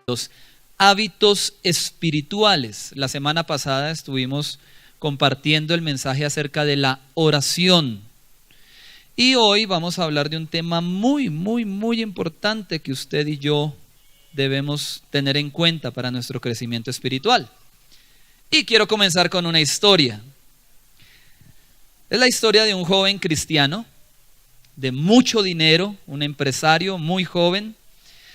Los hábitos espirituales. La semana pasada estuvimos compartiendo el mensaje acerca de la oración. Y hoy vamos a hablar de un tema muy importante que usted y yo debemos tener en cuenta para nuestro crecimiento espiritual. Y quiero comenzar con una historia. Es la historia de un joven cristiano de mucho dinero, un empresario muy joven.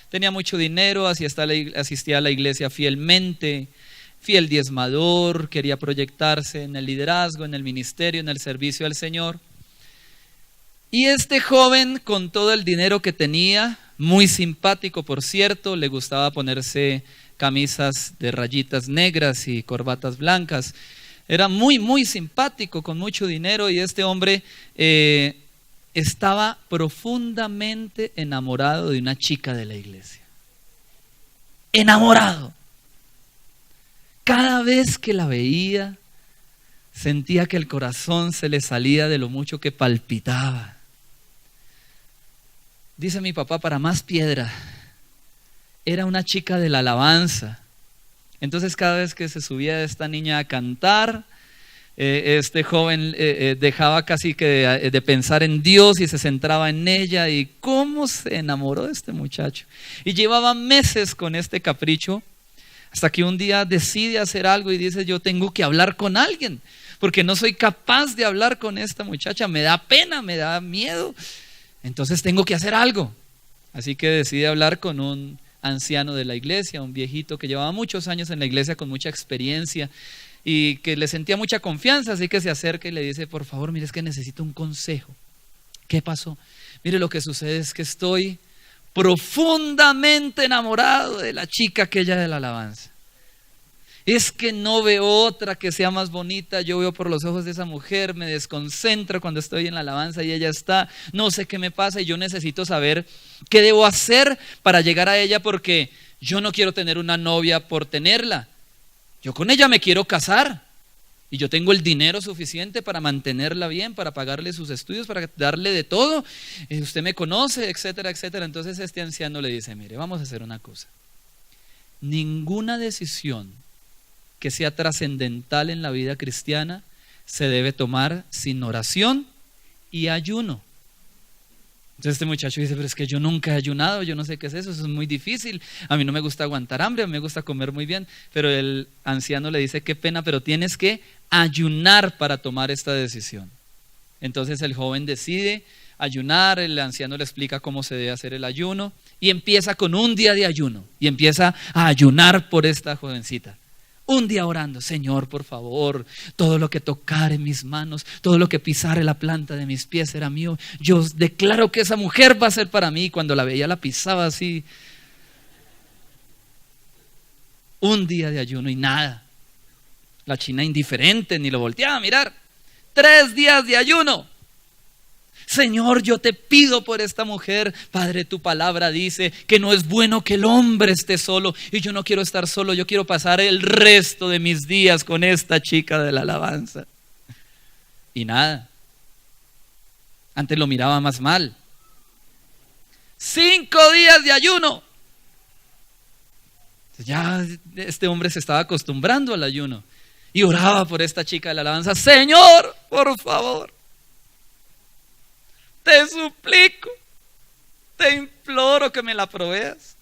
Tenía mucho dinero, asistía a la iglesia fielmente, fiel diezmador, quería proyectarse en el liderazgo, en el ministerio, en el servicio al Señor. Y este joven, con todo el dinero que tenía, muy simpático por cierto, le gustaba ponerse camisas de rayitas negras y corbatas blancas. Era muy simpático, con mucho dinero, y este hombre estaba profundamente enamorado de una chica de la iglesia. Enamorado. Cada vez que la veía, sentía que el corazón se le salía de lo mucho que palpitaba. Dice mi papá, para más piedra, era una chica de la alabanza. Entonces cada vez que se subía esta niña a cantar, este joven dejaba casi que de pensar en Dios y se centraba en ella. Y cómo se enamoró de este muchacho. Y llevaba meses con este capricho, hasta que un día decide hacer algo y dice: yo tengo que hablar con alguien, porque no soy capaz de hablar con esta muchacha, me da pena, me da miedo. Entonces tengo que hacer algo. Así que decide hablar con un anciano de la iglesia, un viejito que llevaba muchos años en la iglesia, con mucha experiencia y que le sentía mucha confianza. Así que se acerca y le dice: por favor, mire, es que necesito un consejo. ¿Qué pasó? Mire, lo que sucede es que estoy profundamente enamorado de la chica aquella de la alabanza. Es que no veo otra que sea más bonita. Yo veo por los ojos de esa mujer, me desconcentro cuando estoy en la alabanza y ella está, no sé qué me pasa, y yo necesito saber qué debo hacer para llegar a ella, porque yo no quiero tener una novia por tenerla. Yo con ella me quiero casar y yo tengo el dinero suficiente para mantenerla bien, para pagarle sus estudios, para darle de todo. Usted me conoce, etcétera, etcétera. Entonces este anciano le dice: mire, vamos a hacer una cosa. Ninguna decisión que sea trascendental en la vida cristiana se debe tomar sin oración y ayuno. Entonces este muchacho dice: pero es que yo nunca he ayunado, yo no sé qué es eso es muy difícil, a mí no me gusta aguantar hambre, a mí me gusta comer muy bien. Pero el anciano le dice: qué pena, pero tienes que ayunar para tomar esta decisión. Entonces el joven decide ayunar, el anciano le explica cómo se debe hacer el ayuno y empieza con un día de ayuno y empieza a ayunar por esta jovencita. Un día orando: Señor, por favor, todo lo que tocare mis manos, todo lo que pisare la planta de mis pies será mío. Yo declaro que esa mujer va a ser para mí. Cuando la veía la pisaba así. Un día de ayuno y nada. La china indiferente, ni lo volteaba a mirar. 3 días de ayuno. Señor, yo te pido por esta mujer. Padre, tu palabra dice que no es bueno que el hombre esté solo, y yo no quiero estar solo, yo quiero pasar el resto de mis días con esta chica de la alabanza. Y nada. Antes lo miraba más mal. 5 días de ayuno. Ya este hombre se estaba acostumbrando al ayuno y oraba por esta chica de la alabanza: Señor, por favor, te suplico, te imploro que me la proveas.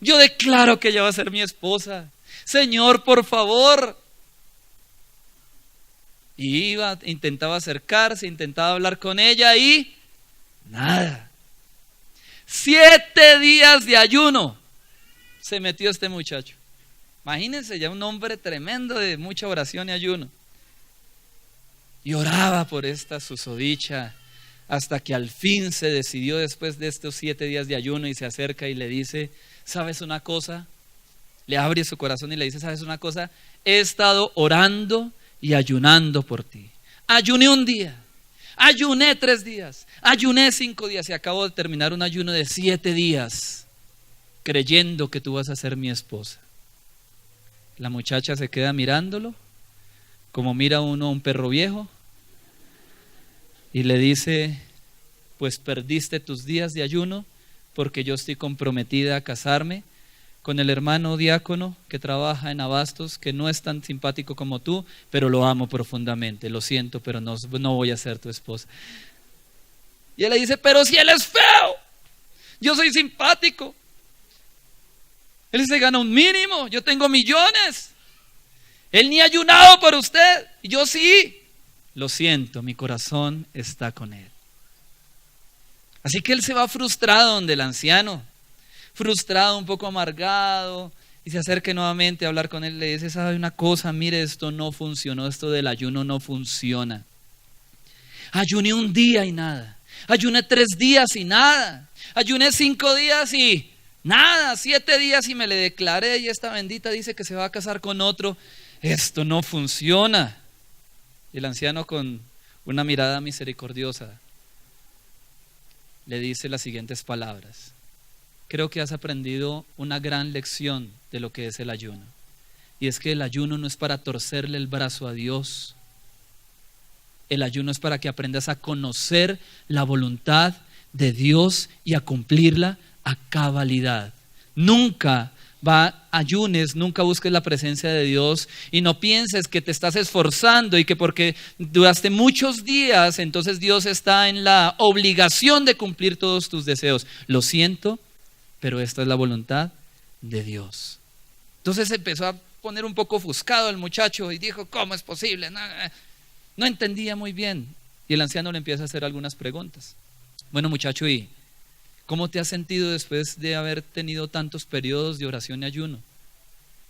Yo declaro que ella va a ser mi esposa. Señor, por favor. Y intentaba acercarse, intentaba hablar con ella y nada. 7 días de ayuno se metió este muchacho. Imagínense, ya un hombre tremendo de mucha oración y ayuno. Y oraba por esta susodicha, hasta que al fin se decidió, después de estos 7 días de ayuno, y se acerca y le dice: ¿sabes una cosa? Le abre su corazón y le dice: ¿sabes una cosa? He estado orando y ayunando por ti. Ayuné un día, ayuné 3 días, ayuné 5 días y acabo de terminar un ayuno de 7 días, creyendo que tú vas a ser mi esposa. La muchacha se queda mirándolo, como mira uno a un perro viejo, y le dice: pues perdiste tus días de ayuno, porque yo estoy comprometida a casarme con el hermano diácono que trabaja en Abastos, que no es tan simpático como tú, pero lo amo profundamente, lo siento, pero no voy a ser tu esposa. Y él le dice, pero si él es feo, yo soy simpático. Él se gana un mínimo, yo tengo millones. Él ni ha ayunado por usted, y yo sí. Lo siento, mi corazón está con él. Así que él se va frustrado donde el anciano, frustrado, un poco amargado, y se acerca nuevamente a hablar con él. Le dice, ¿sabe una cosa? Mire, esto no funcionó, esto del ayuno no funciona. Ayuné un día y nada. Ayuné 3 días y nada. Ayuné 5 días y nada. 7 días y me le declaré y esta bendita dice que se va a casar con otro. Esto no funciona. Y el anciano, con una mirada misericordiosa, le dice las siguientes palabras. Creo que has aprendido una gran lección de lo que es el ayuno. Y es que el ayuno no es para torcerle el brazo a Dios. El ayuno es para que aprendas a conocer la voluntad de Dios y a cumplirla a cabalidad. Nunca ayunes, nunca busques la presencia de Dios y no pienses que te estás esforzando y que porque duraste muchos días, entonces Dios está en la obligación de cumplir todos tus deseos. Lo siento, pero esta es la voluntad de Dios. Entonces empezó a poner un poco ofuscado el muchacho y dijo, ¿cómo es posible? No entendía muy bien. Y el anciano le empieza a hacer algunas preguntas. Bueno, muchacho, ¿y cómo te has sentido después de haber tenido tantos periodos de oración y ayuno?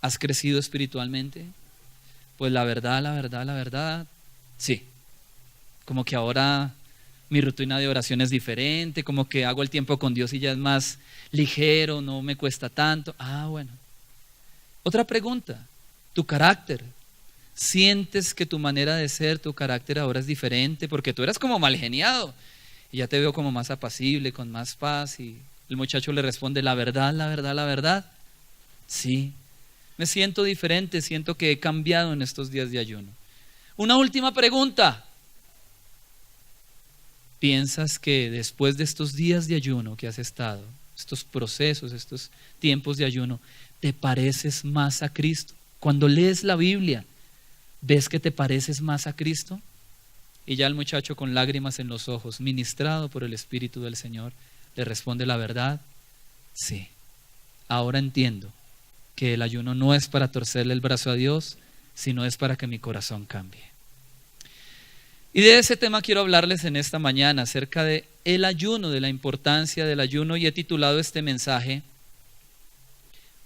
¿Has crecido espiritualmente? Pues la verdad, sí. Como que ahora mi rutina de oración es diferente, como que hago el tiempo con Dios y ya es más ligero, no me cuesta tanto. Bueno. Otra pregunta, tu carácter. ¿Sientes que tu manera de ser, tu carácter ahora es diferente? Porque tú eras como mal geniado y ya te veo como más apacible, con más paz. Y el muchacho le responde, la verdad, sí, me siento diferente, siento que he cambiado en estos días de ayuno. Una última pregunta. ¿Piensas que después de estos días de ayuno que has estado, estos procesos, estos tiempos de ayuno, te pareces más a Cristo? Cuando lees la Biblia, ¿ves que te pareces más a Cristo? Y ya el muchacho, con lágrimas en los ojos, ministrado por el Espíritu del Señor, le responde, la verdad, sí. Ahora entiendo que el ayuno no es para torcerle el brazo a Dios, sino es para que mi corazón cambie. Y de ese tema quiero hablarles en esta mañana, acerca de el ayuno, de la importancia del ayuno, y he titulado este mensaje,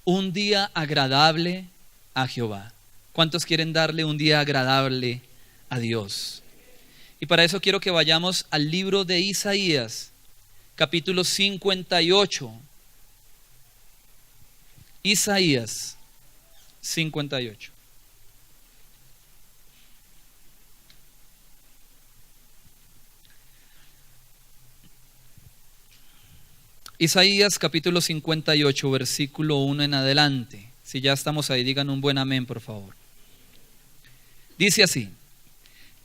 Un día agradable a Jehová. ¿Cuántos quieren darle un día agradable a Dios? Y para eso quiero que vayamos al libro de Isaías, capítulo 58. Isaías 58. Isaías capítulo 58, versículo 1 en adelante. Si ya estamos ahí, digan un buen amén, por favor. Dice así: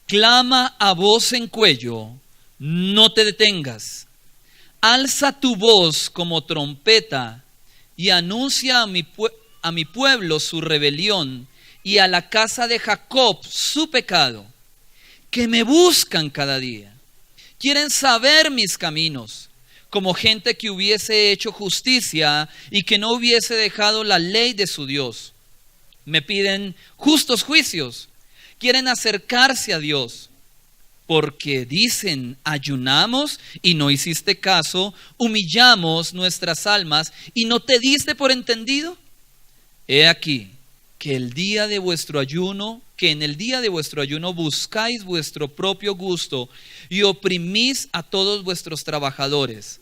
clama a voz en cuello, no te detengas. Alza tu voz como trompeta y anuncia a mi pueblo su rebelión y a la casa de Jacob su pecado, que me buscan cada día. Quieren saber mis caminos, como gente que hubiese hecho justicia y que no hubiese dejado la ley de su Dios. Me piden justos juicios, quieren acercarse a Dios, porque dicen, ayunamos y no hiciste caso, humillamos nuestras almas y no te diste por entendido. He aquí que en el día de vuestro ayuno buscáis vuestro propio gusto y oprimís a todos vuestros trabajadores.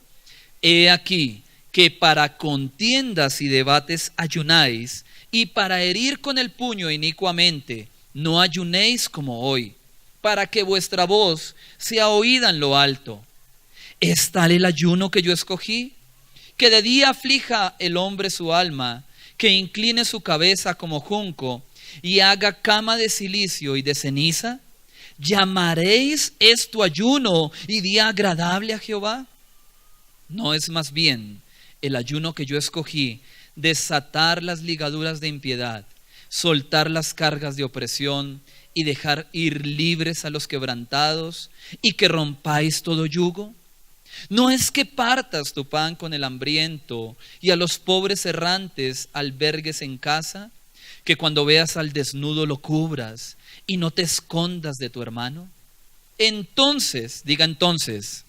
He aquí que para contiendas y debates ayunáis, y para herir con el puño inicuamente no ayunéis como hoy, para que vuestra voz sea oída en lo alto. ¿Es tal el ayuno que yo escogí? Que de día aflija el hombre su alma, que incline su cabeza como junco y haga cama de silicio y de ceniza. ¿Llamaréis esto ayuno y día agradable a Jehová? ¿No es más bien el ayuno que yo escogí desatar las ligaduras de impiedad, soltar las cargas de opresión y dejar ir libres a los quebrantados, y que rompáis todo yugo? ¿No es que partas tu pan con el hambriento y a los pobres errantes albergues en casa? ¿Que cuando veas al desnudo lo cubras y no te escondas de tu hermano? Entonces, diga entonces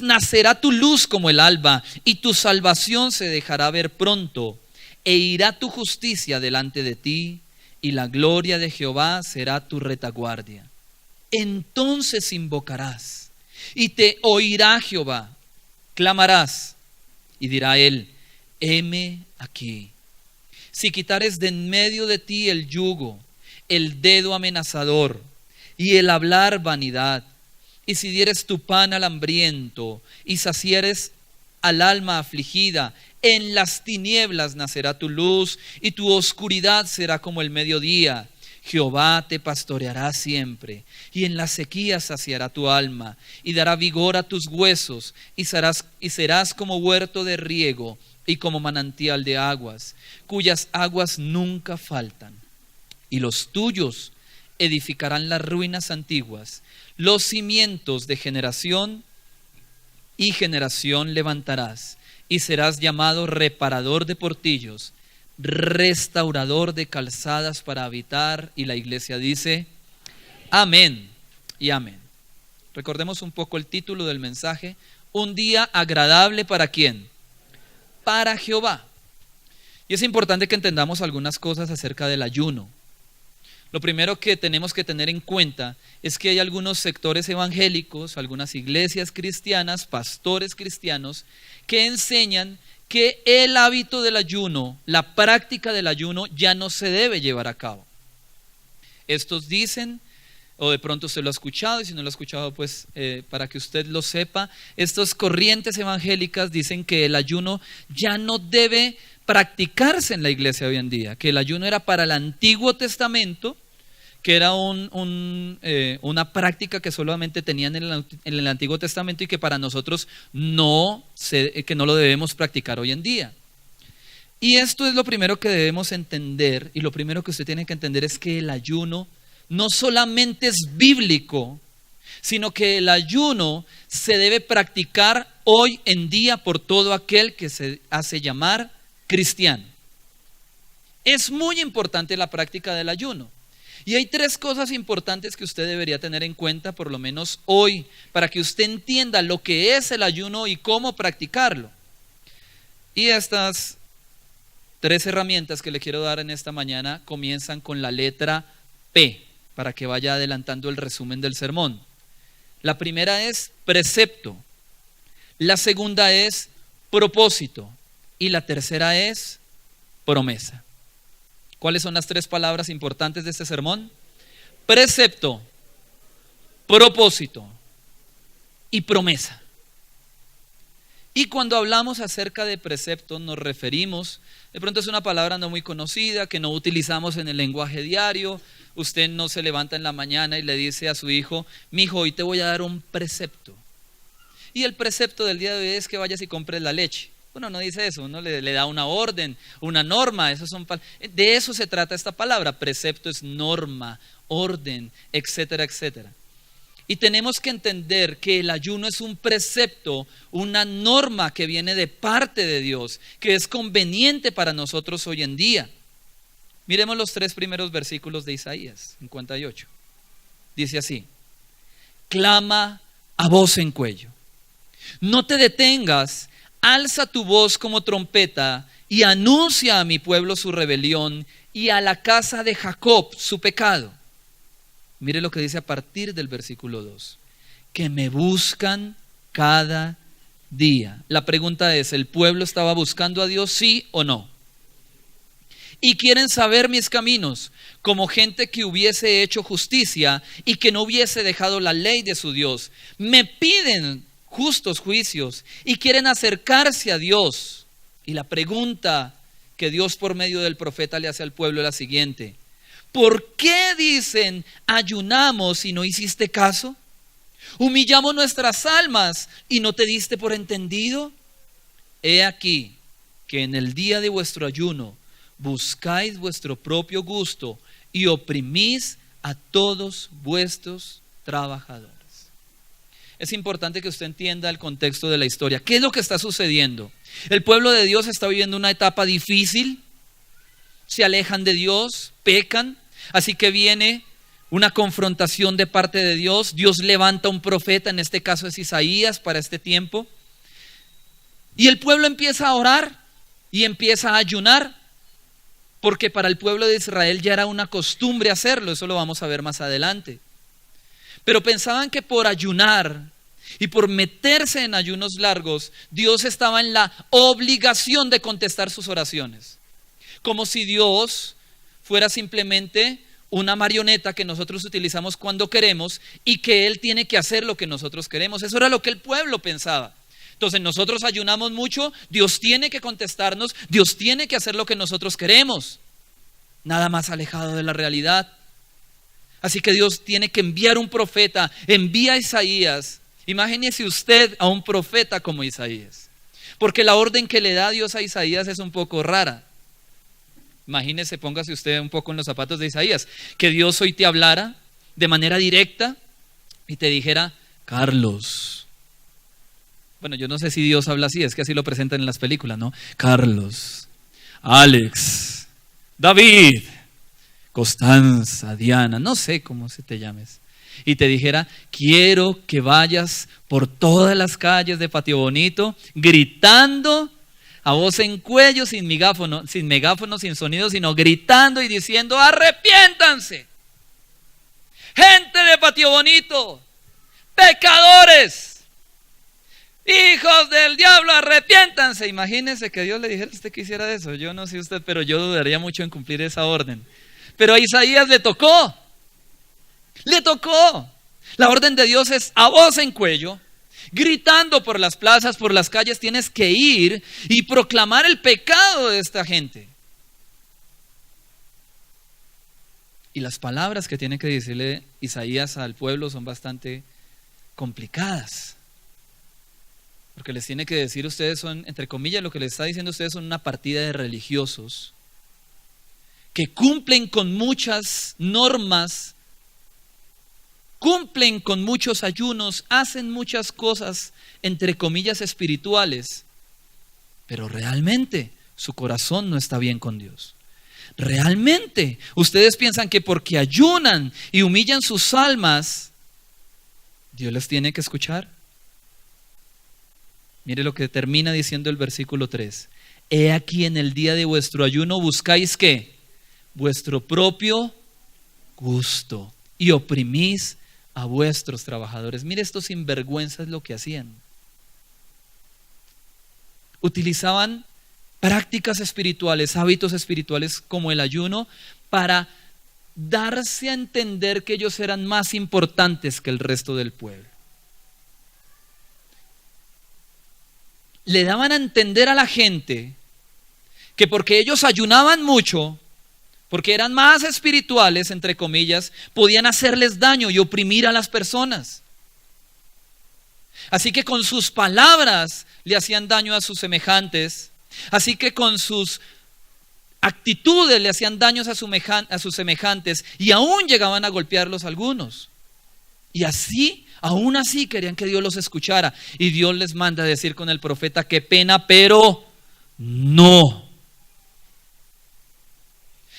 nacerá tu luz como el alba, y tu salvación se dejará ver pronto, e irá tu justicia delante de ti, y la gloria de Jehová será tu retaguardia. Entonces invocarás, y te oirá Jehová, clamarás, y dirá él: heme aquí. Si quitares de en medio de ti el yugo, el dedo amenazador y el hablar vanidad, y si dieres tu pan al hambriento y sacieres al alma afligida, en las tinieblas nacerá tu luz y tu oscuridad será como el mediodía. Jehová te pastoreará siempre, y en la sequía saciará tu alma, y dará vigor a tus huesos, y serás como huerto de riego, y como manantial de aguas, cuyas aguas nunca faltan. Y los tuyos edificarán las ruinas antiguas, los cimientos de generación y generación levantarás, y serás llamado reparador de portillos, restaurador de calzadas para habitar. Y la iglesia dice: amén y amén. Recordemos un poco el título del mensaje: un día agradable ¿para quién? Para Jehová. Y es importante que entendamos algunas cosas acerca del ayuno. Lo primero que tenemos que tener en cuenta es que hay algunos sectores evangélicos, algunas iglesias cristianas, pastores cristianos, que enseñan que el hábito del ayuno, la práctica del ayuno, ya no se debe llevar a cabo. Estos dicen, o de pronto usted lo ha escuchado, y si no lo ha escuchado, pues para que usted lo sepa, estas corrientes evangélicas dicen que el ayuno ya no debe practicarse en la iglesia hoy en día, que el ayuno era para el Antiguo Testamento, que era una práctica que solamente tenían en el Antiguo Testamento, y que para nosotros que no lo debemos practicar hoy en día. Y esto es lo primero que debemos entender, y lo primero que usted tiene que entender es que el ayuno no solamente es bíblico, sino que el ayuno se debe practicar hoy en día por todo aquel que se hace llamar cristiano. Es muy importante la práctica del ayuno. Y hay tres cosas importantes que usted debería tener en cuenta, por lo menos hoy, para que usted entienda lo que es el ayuno y cómo practicarlo. Y estas tres herramientas que le quiero dar en esta mañana comienzan con la letra P, para que vaya adelantando el resumen del sermón. La primera es precepto, la segunda es propósito y la tercera es promesa. ¿Cuáles son las tres palabras importantes de este sermón? Precepto, propósito y promesa. Y cuando hablamos acerca de precepto nos referimos, de pronto es una palabra no muy conocida, que no utilizamos en el lenguaje diario. Usted no se levanta en la mañana y le dice a su hijo: mijo, hoy te voy a dar un precepto. Y el precepto del día de hoy es que vayas y compres la leche. Uno no dice eso, uno le da una orden, una norma. De eso se trata esta palabra. Precepto es norma, orden, etcétera, etcétera. Y tenemos que entender que el ayuno es un precepto, una norma que viene de parte de Dios, que es conveniente para nosotros hoy en día. Miremos los tres primeros versículos de Isaías 58. Dice así: clama a voz en cuello, no te detengas, alza tu voz como trompeta y anuncia a mi pueblo su rebelión y a la casa de Jacob su pecado. Mire lo que dice a partir del versículo 2: que me buscan cada día. La pregunta es: ¿el pueblo estaba buscando a Dios, sí o no? Y quieren saber mis caminos, como gente que hubiese hecho justicia y que no hubiese dejado la ley de su Dios. Me piden justos juicios y quieren acercarse a Dios. Y la pregunta que Dios por medio del profeta le hace al pueblo es la siguiente: ¿por qué dicen ayunamos y no hiciste caso? ¿Humillamos nuestras almas y no te diste por entendido? He aquí, que en el día de vuestro ayuno buscáis vuestro propio gusto y oprimís a todos vuestros trabajadores. Es importante que usted entienda el contexto de la historia. ¿Qué es lo que está sucediendo? El pueblo de Dios está viviendo una etapa difícil, se alejan de Dios, pecan, así que viene una confrontación de parte de Dios. Dios levanta un profeta, en este caso es Isaías para este tiempo, y el pueblo empieza a orar y empieza a ayunar, porque para el pueblo de Israel ya era una costumbre hacerlo, eso lo vamos a ver más adelante. Pero pensaban que por ayunar y por meterse en ayunos largos, Dios estaba en la obligación de contestar sus oraciones. Como si Dios fuera simplemente una marioneta que nosotros utilizamos cuando queremos y que Él tiene que hacer lo que nosotros queremos. Eso era lo que el pueblo pensaba. Entonces nosotros ayunamos mucho, Dios tiene que contestarnos, Dios tiene que hacer lo que nosotros queremos. Nada más alejado de la realidad. Así que Dios tiene que enviar un profeta, envía a Isaías. Imagínese usted a un profeta como Isaías, porque la orden que le da Dios a Isaías es un poco rara. Imagínese, póngase usted un poco en los zapatos de Isaías, que Dios hoy te hablara de manera directa y te dijera: Carlos. Bueno, yo no sé si Dios habla así, es que así lo presentan en las películas, ¿no? Carlos, Alex, David, Constanza, Diana, no sé cómo se te llames, y te dijera: quiero que vayas por todas las calles de Patio Bonito gritando a voz en cuello, sin megáfono, sin sonido, sino gritando y diciendo: arrepiéntanse, gente de Patio Bonito, pecadores, hijos del diablo, arrepiéntanse. Imagínense que Dios le dijera a usted que hiciera eso. Yo no sé usted, pero yo dudaría mucho en cumplir esa orden. Pero a Isaías le tocó. La orden de Dios es a voz en cuello, gritando por las plazas, por las calles. Tienes que ir y proclamar el pecado de esta gente. Y las palabras que tiene que decirle Isaías al pueblo son bastante complicadas, porque les tiene que decir: ustedes son, entre comillas, lo que les está diciendo, ustedes son una partida de religiosos que cumplen con muchas normas, cumplen con muchos ayunos, hacen muchas cosas, entre comillas, espirituales, pero realmente su corazón no está bien con Dios. Realmente ustedes piensan que porque ayunan y humillan sus almas, Dios les tiene que escuchar. Mire lo que termina diciendo el versículo 3. He aquí, en el día de vuestro ayuno buscáis ¿qué? Vuestro propio gusto y oprimís a vuestros trabajadores. Mire, estos sinvergüenzas lo que hacían. Utilizaban prácticas espirituales, hábitos espirituales como el ayuno, para darse a entender que ellos eran más importantes que el resto del pueblo. Le daban a entender a la gente que porque ellos ayunaban mucho, porque eran más espirituales, entre comillas, podían hacerles daño y oprimir a las personas. Así que con sus palabras le hacían daño a sus semejantes. Así que con sus actitudes le hacían daños a sus semejantes, y aún llegaban a golpearlos algunos. Y así, aún así querían que Dios los escuchara. Y Dios les manda a decir con el profeta: qué pena, pero no.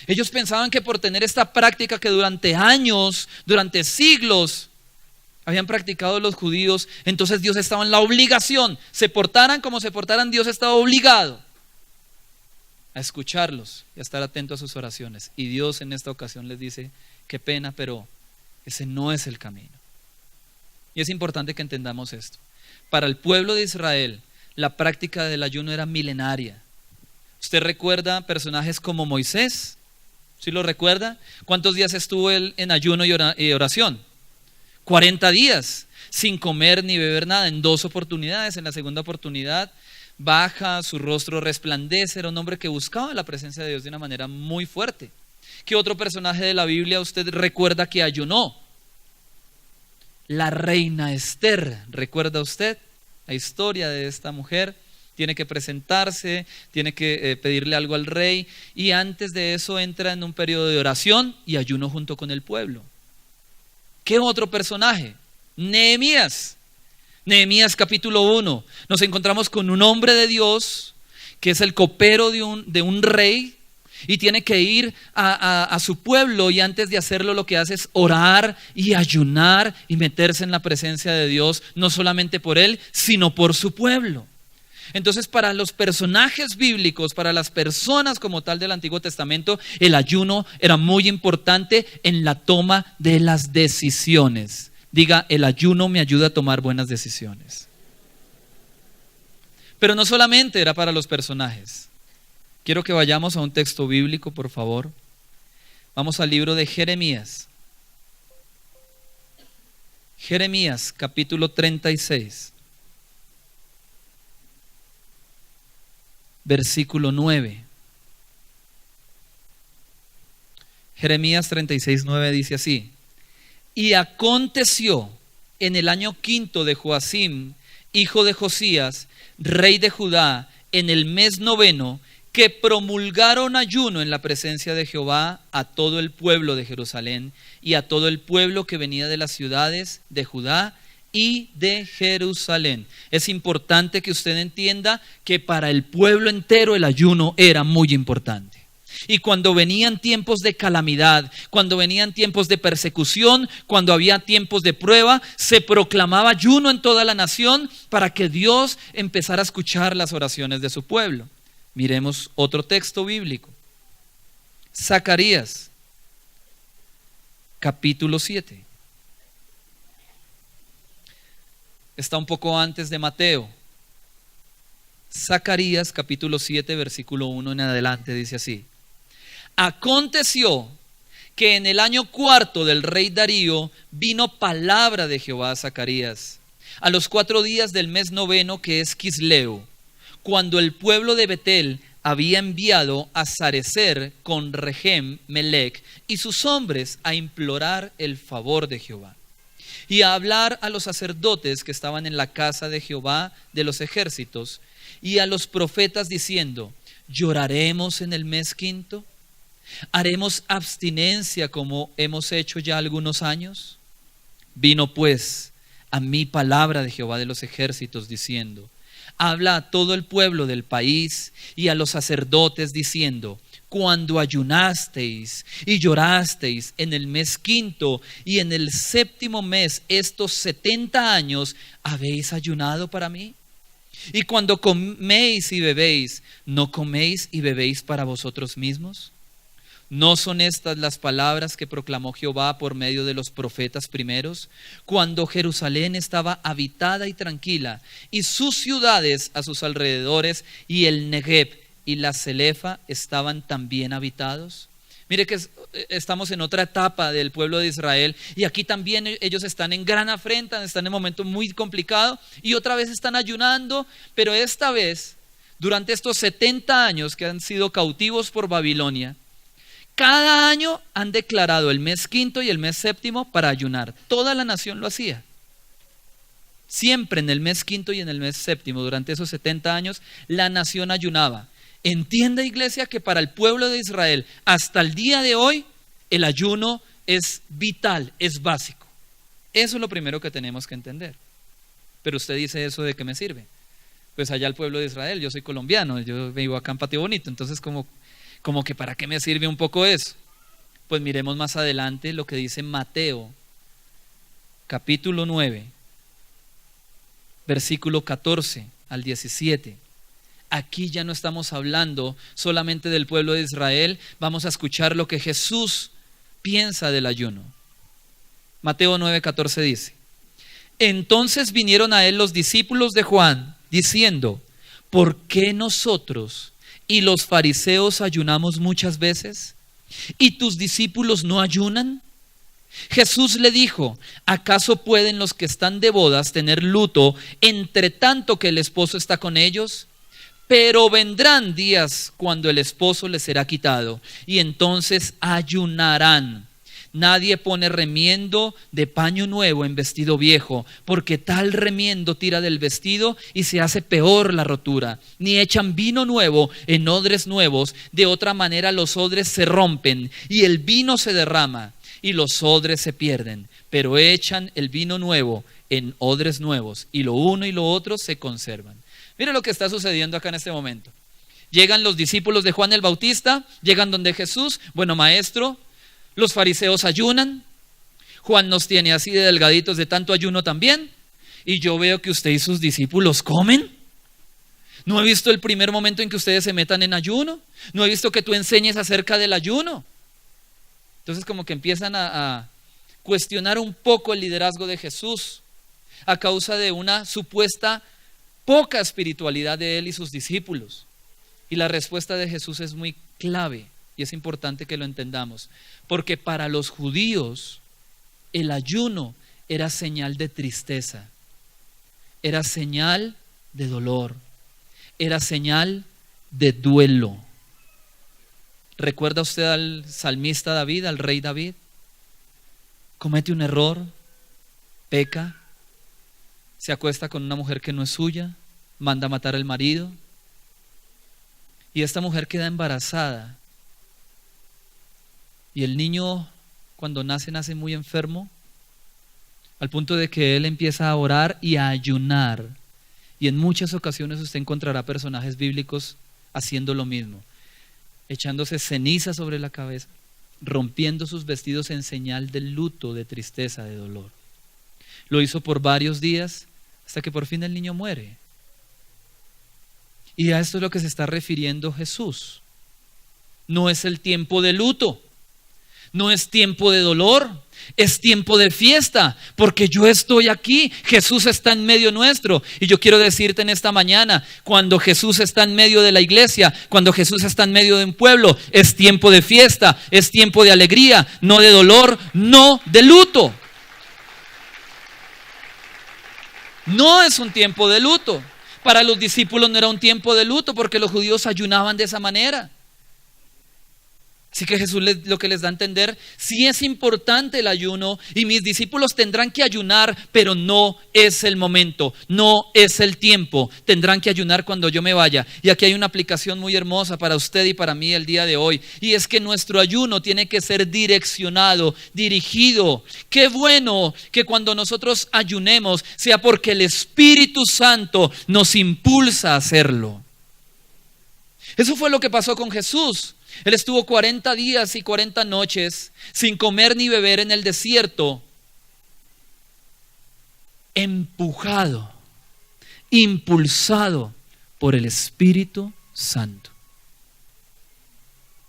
Ellos pensaban que por tener esta práctica que durante años, durante siglos habían practicado los judíos, entonces Dios estaba en la obligación. Se portaran como se portaran, Dios estaba obligado a escucharlos y a estar atento a sus oraciones. Y Dios en esta ocasión les dice: qué pena, pero ese no es el camino. Y es importante que entendamos esto. Para el pueblo de Israel, la práctica del ayuno era milenaria. ¿Usted recuerda personajes como Moisés? ¿Sí lo recuerda? ¿Cuántos días estuvo él en ayuno y oración? 40 días, sin comer ni beber nada, en 2 oportunidades. En la segunda oportunidad baja, su rostro resplandece. Era un hombre que buscaba la presencia de Dios de una manera muy fuerte. ¿Qué otro personaje de la Biblia usted recuerda que ayunó? La reina Esther. ¿Recuerda usted la historia de esta mujer tiene que presentarse, tiene que pedirle algo al rey, y antes de eso entra en un periodo de oración y ayuno junto con el pueblo. ¿Qué otro personaje? Nehemías. Nehemías capítulo 1. Nos encontramos con un hombre de Dios que es el copero de un rey, y tiene que ir a su pueblo, y antes de hacerlo lo que hace es orar y ayunar y meterse en la presencia de Dios, no solamente por él, sino por su pueblo. Entonces, para los personajes bíblicos, para las personas como tal del Antiguo Testamento, el ayuno era muy importante en la toma de las decisiones. Diga, el ayuno me ayuda a tomar buenas decisiones. Pero no solamente era para los personajes. Quiero que vayamos a un texto bíblico, por favor. Vamos al libro de Jeremías. Jeremías, capítulo 36. Versículo 9. Jeremías 36, 9 dice así: y aconteció en el año 5 de Joacim, hijo de Josías, rey de Judá, en el mes 9, que promulgaron ayuno en la presencia de Jehová a todo el pueblo de Jerusalén y a todo el pueblo que venía de las ciudades de Judá y de Jerusalén. Es importante que usted entienda que para el pueblo entero el ayuno era muy importante. Y cuando venían tiempos de calamidad, cuando venían tiempos de persecución, cuando había tiempos de prueba, se proclamaba ayuno en toda la nación para que Dios empezara a escuchar las oraciones de su pueblo. Miremos otro texto bíblico. Zacarías, capítulo 7. Está un poco antes de Mateo. Zacarías, capítulo 7, versículo 1 en adelante, dice así: aconteció que en el año 4 del rey Darío vino palabra de Jehová a Zacarías, a los 4 días del mes 9, que es Quisleu, cuando el pueblo de Betel había enviado a Sarecer con Regem, Melec y sus hombres a implorar el favor de Jehová, y a hablar a los sacerdotes que estaban en la casa de Jehová de los ejércitos, y a los profetas diciendo: ¿lloraremos en el mes 5? ¿Haremos abstinencia como hemos hecho ya algunos años? Vino pues a mí palabra de Jehová de los ejércitos diciendo: habla a todo el pueblo del país y a los sacerdotes diciendo: cuando ayunasteis y llorasteis en el mes 5 y en el 7 mes, estos 70 años, ¿habéis ayunado para mí? Y cuando coméis y bebéis, ¿no coméis y bebéis para vosotros mismos? ¿No son estas las palabras que proclamó Jehová por medio de los profetas primeros, cuando Jerusalén estaba habitada y tranquila, y sus ciudades a sus alrededores, y el Negev y la Celefa estaban también habitados? Mire que estamos en otra etapa del pueblo de Israel, y aquí también ellos están en gran afrenta, están en un momento muy complicado, y otra vez están ayunando, pero esta vez, durante estos 70 años que han sido cautivos por Babilonia, cada año han declarado el mes 5 y el mes 7 para ayunar. Toda la nación lo hacía. Siempre en el mes 5 y en el mes 7, durante esos 70 años, la nación ayunaba. Entienda, iglesia, que para el pueblo de Israel, hasta el día de hoy, el ayuno es vital, es básico. Eso es lo primero que tenemos que entender. Pero usted dice: ¿eso de qué me sirve? Pues allá el pueblo de Israel, yo soy colombiano, yo vivo acá en Patio Bonito, entonces como que ¿para qué me sirve un poco eso? Pues miremos más adelante lo que dice Mateo, capítulo 9, versículo 14 al 17. Aquí ya no estamos hablando solamente del pueblo de Israel, vamos a escuchar lo que Jesús piensa del ayuno. Mateo 9, 14 dice: entonces vinieron a él los discípulos de Juan, diciendo: ¿por qué nosotros y los fariseos ayunamos muchas veces, y tus discípulos no ayunan? Jesús le dijo: ¿acaso pueden los que están de bodas tener luto entre tanto que el esposo está con ellos? Pero vendrán días cuando el esposo les será quitado, y entonces ayunarán. Nadie pone remiendo de paño nuevo en vestido viejo, porque tal remiendo tira del vestido y se hace peor la rotura. Ni echan vino nuevo en odres nuevos, de otra manera los odres se rompen y el vino se derrama y los odres se pierden. Pero echan el vino nuevo en odres nuevos y lo uno y lo otro se conservan. Mire lo que está sucediendo acá en este momento. Llegan los discípulos de Juan el Bautista, llegan donde Jesús, bueno, maestro. Los fariseos ayunan, Juan nos tiene así de delgaditos de tanto ayuno también, y yo veo que usted y sus discípulos comen. No he visto el primer momento en que ustedes se metan en ayuno, no he visto que tú enseñes acerca del ayuno. Entonces como que empiezan a cuestionar un poco el liderazgo de Jesús a causa de una supuesta poca espiritualidad de él y sus discípulos. Y la respuesta de Jesús es muy clave. Y es importante que lo entendamos, porque para los judíos el ayuno era señal de tristeza, era señal de dolor, era señal de duelo. ¿Recuerda usted al salmista David, al rey David? Comete un error, peca, se acuesta con una mujer que no es suya, manda a matar al marido, y esta mujer queda embarazada. Y el niño, cuando nace muy enfermo, al punto de que él empieza a orar y a ayunar. Y en muchas ocasiones usted encontrará personajes bíblicos haciendo lo mismo, echándose ceniza sobre la cabeza, rompiendo sus vestidos en señal de luto, de tristeza, de dolor. Lo hizo por varios días hasta que por fin el niño muere. Y a esto es lo que se está refiriendo Jesús. No es el tiempo de luto. No es tiempo de dolor, es tiempo de fiesta, porque yo estoy aquí, Jesús está en medio nuestro. Y yo quiero decirte en esta mañana, cuando Jesús está en medio de la iglesia, cuando Jesús está en medio de un pueblo, es tiempo de fiesta, es tiempo de alegría, no de dolor, no de luto. No es un tiempo de luto. Para los discípulos no era un tiempo de luto, porque los judíos ayunaban de esa manera. Así que Jesús lo que les da a entender, sí es importante el ayuno y mis discípulos tendrán que ayunar, pero no es el momento, no es el tiempo. Tendrán que ayunar cuando yo me vaya. Y aquí hay una aplicación muy hermosa para usted y para mí el día de hoy. Y es que nuestro ayuno tiene que ser direccionado, dirigido. Qué bueno que cuando nosotros ayunemos sea porque el Espíritu Santo nos impulsa a hacerlo. Eso fue lo que pasó con Jesús. Él estuvo 40 días y 40 noches sin comer ni beber en el desierto, empujado, impulsado por el Espíritu Santo.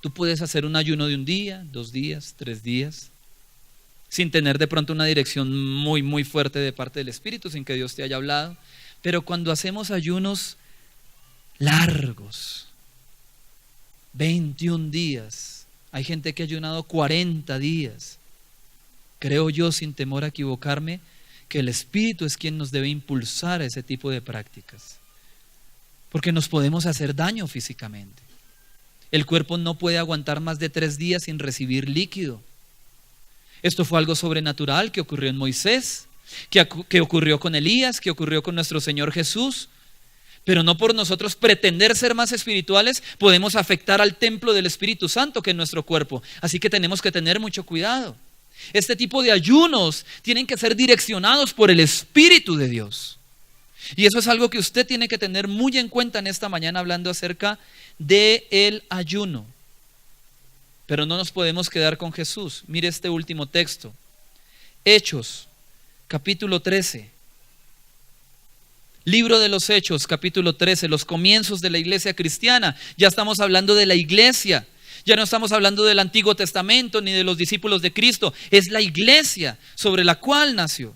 Tú puedes hacer un ayuno de un día, 2 días, 3 días, sin tener de pronto una dirección muy fuerte de parte del Espíritu, sin que Dios te haya hablado. Pero cuando hacemos ayunos largos, 21 días, hay gente que ha ayunado 40 días. Creo yo, sin temor a equivocarme, que el Espíritu es quien nos debe impulsar a ese tipo de prácticas, porque nos podemos hacer daño físicamente. El cuerpo no puede aguantar más de 3 días sin recibir líquido. Esto fue algo sobrenatural que ocurrió en Moisés, que ocurrió con Elías, que ocurrió con nuestro Señor Jesús. Pero no por nosotros pretender ser más espirituales podemos afectar al templo del Espíritu Santo que es nuestro cuerpo. Así que tenemos que tener mucho cuidado. Este tipo de ayunos tienen que ser direccionados por el Espíritu de Dios. Y eso es algo que usted tiene que tener muy en cuenta en esta mañana hablando acerca del ayuno. Pero no nos podemos quedar con Jesús. Mire este último texto. Hechos, capítulo 13. Libro de los Hechos, capítulo 13, los comienzos de la iglesia cristiana. Ya estamos hablando de la iglesia. Ya no estamos hablando del Antiguo Testamento ni de los discípulos de Cristo. Es la iglesia sobre la cual nació.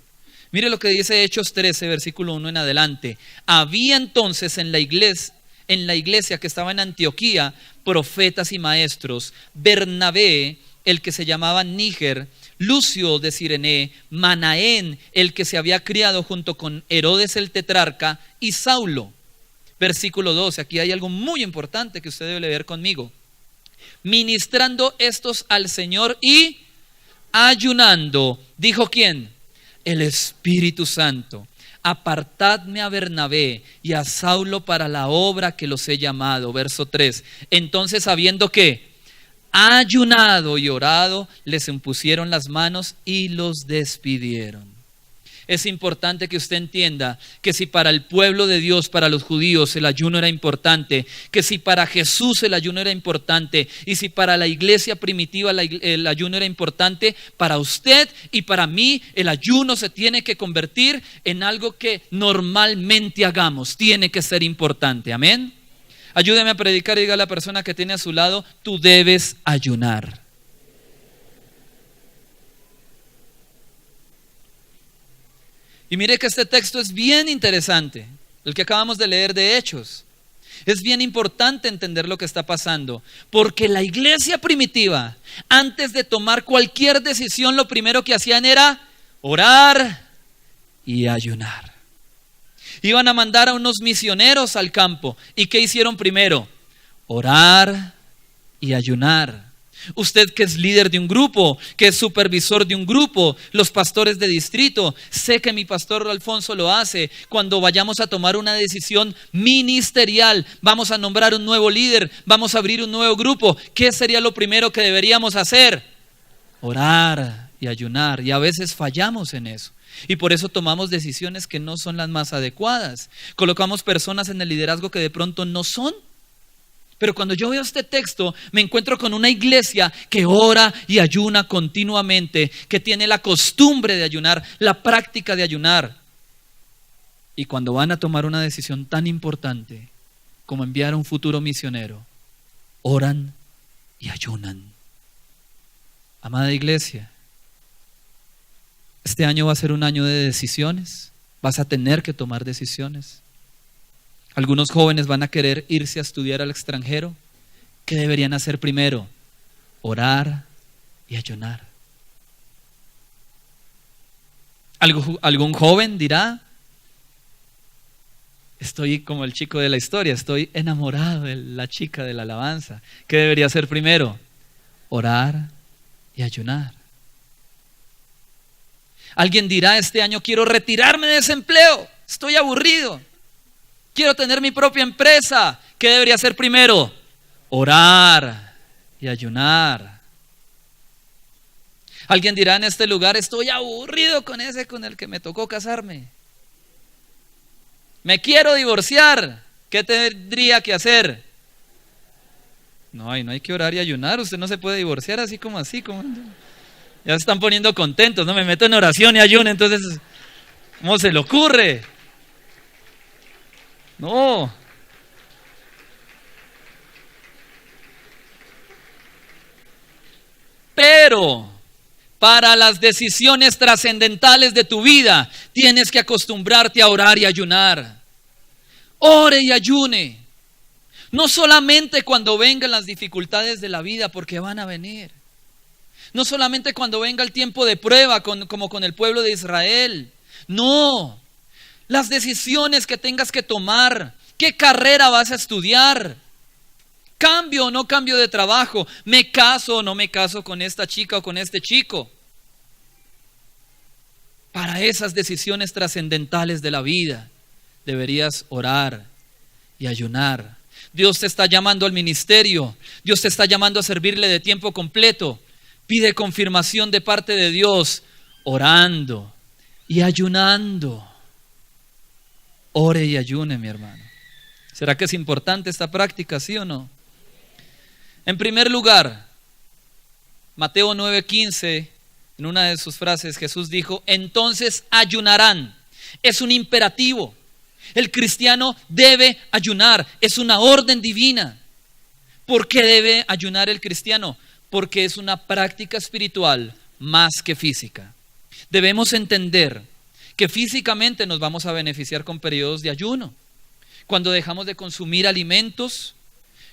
Mire lo que dice Hechos 13, versículo 1 en adelante. Había entonces en la iglesia que estaba en Antioquía profetas y maestros. Bernabé, el que se llamaba Níger, Lucio de Cirene, Manaén, el que se había criado junto con Herodes el tetrarca, y Saulo. Versículo 12, aquí hay algo muy importante que usted debe leer conmigo. Ministrando estos al Señor y ayunando, ¿dijo quién? El Espíritu Santo. Apartadme a Bernabé y a Saulo para la obra que los he llamado. Verso 3. Entonces, habiendo que ayunado y orado, les impusieron las manos y los despidieron. Es importante que usted entienda que si para el pueblo de Dios, para los judíos, el ayuno era importante, que si para Jesús el ayuno era importante, y si para la iglesia primitiva el ayuno era importante, para usted y para mí el ayuno se tiene que convertir en algo que normalmente hagamos, tiene que ser importante. Amén. Ayúdeme a predicar y diga a la persona que tiene a su lado: tú debes ayunar. Y mire que este texto es bien interesante, el que acabamos de leer de Hechos. Es bien importante entender lo que está pasando, porque la iglesia primitiva, antes de tomar cualquier decisión, lo primero que hacían era orar y ayunar. Iban a mandar a unos misioneros al campo. ¿Y qué hicieron primero? Orar y ayunar. Usted que es líder de un grupo, que es supervisor de un grupo, los pastores de distrito, sé que mi pastor Alfonso lo hace. Cuando vayamos a tomar una decisión ministerial, vamos a nombrar un nuevo líder, vamos a abrir un nuevo grupo, ¿qué sería lo primero que deberíamos hacer? Orar y ayunar. Y a veces fallamos en eso. Y por eso tomamos decisiones que no son las más adecuadas. Colocamos personas en el liderazgo que de pronto no son. Pero cuando yo veo este texto, me encuentro con una iglesia que ora y ayuna continuamente, que tiene la costumbre de ayunar, la práctica de ayunar. Y cuando van a tomar una decisión tan importante como enviar a un futuro misionero, oran y ayunan. Amada iglesia, este año va a ser un año de decisiones. Vas a tener que tomar decisiones. Algunos jóvenes van a querer irse a estudiar al extranjero. ¿Qué deberían hacer primero? Orar y ayunar. ¿Algún joven dirá: estoy como el chico de la historia, estoy enamorado de la chica de la alabanza? ¿Qué debería hacer primero? Orar y ayunar. Alguien dirá: este año quiero retirarme de ese empleo, estoy aburrido. Quiero tener mi propia empresa. ¿Qué debería hacer primero? Orar y ayunar. Alguien dirá en este lugar: estoy aburrido con ese con el que me tocó casarme. Me quiero divorciar. ¿Qué tendría que hacer? No hay que orar y ayunar. Usted no se puede divorciar así como así. Ya se están poniendo contentos, ¿no? Me meto en oración y ayuno, entonces, ¿cómo se le ocurre? No. Pero para las decisiones trascendentales de tu vida tienes que acostumbrarte a orar y ayunar. Ore y ayune. No solamente cuando vengan las dificultades de la vida, porque van a venir. No solamente cuando venga el tiempo de prueba, como con el pueblo de Israel. No. Las decisiones que tengas que tomar. ¿Qué carrera vas a estudiar? ¿Cambio o no cambio de trabajo? ¿Me caso o no me caso con esta chica o con este chico? Para esas decisiones trascendentales de la vida, deberías orar y ayunar. Dios te está llamando al ministerio. Dios te está llamando a servirle de tiempo completo. Pide confirmación de parte de Dios, orando y ayunando. Ore y ayune, mi hermano. ¿Será que es importante esta práctica, sí o no? En primer lugar, Mateo 9:15, en una de sus frases, Jesús dijo: entonces ayunarán. Es un imperativo. El cristiano debe ayunar. Es una orden divina. ¿Por qué debe ayunar el cristiano? Porque es una práctica espiritual más que física. Debemos entender que físicamente nos vamos a beneficiar con periodos de ayuno. Cuando dejamos de consumir alimentos,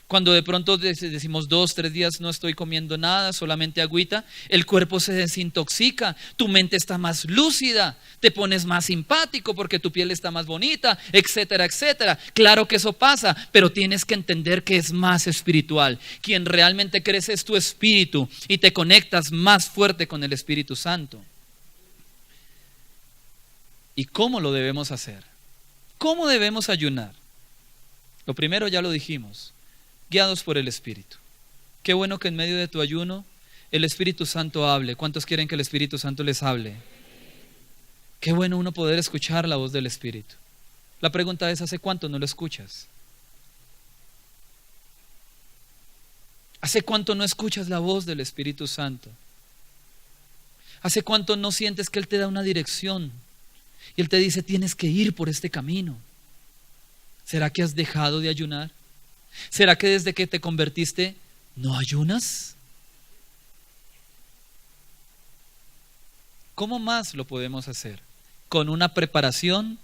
Cuando de pronto decimos 2, 3 días no estoy comiendo nada, solamente agüita, el cuerpo se desintoxica, tu mente está más lúcida, te pones más simpático porque tu piel está más bonita, etcétera, etcétera. Claro que eso pasa, pero tienes que entender que es más espiritual. Quien realmente crece es tu espíritu y te conectas más fuerte con el Espíritu Santo. ¿Y cómo lo debemos hacer? ¿Cómo debemos ayunar? Lo primero ya lo dijimos. Guiados por el Espíritu. Qué bueno que en medio de tu ayuno el Espíritu Santo hable. ¿Cuántos quieren que el Espíritu Santo les hable? Qué bueno uno poder escuchar la voz del Espíritu. La pregunta es, ¿hace cuánto no lo escuchas? ¿Hace cuánto no escuchas la voz del Espíritu Santo? ¿Hace cuánto no sientes que Él te da una dirección? Y Él te dice, tienes que ir por este camino. ¿Será que has dejado de ayunar? ¿Será que desde que te convertiste no ayunas? ¿Cómo más lo podemos hacer? Con una preparación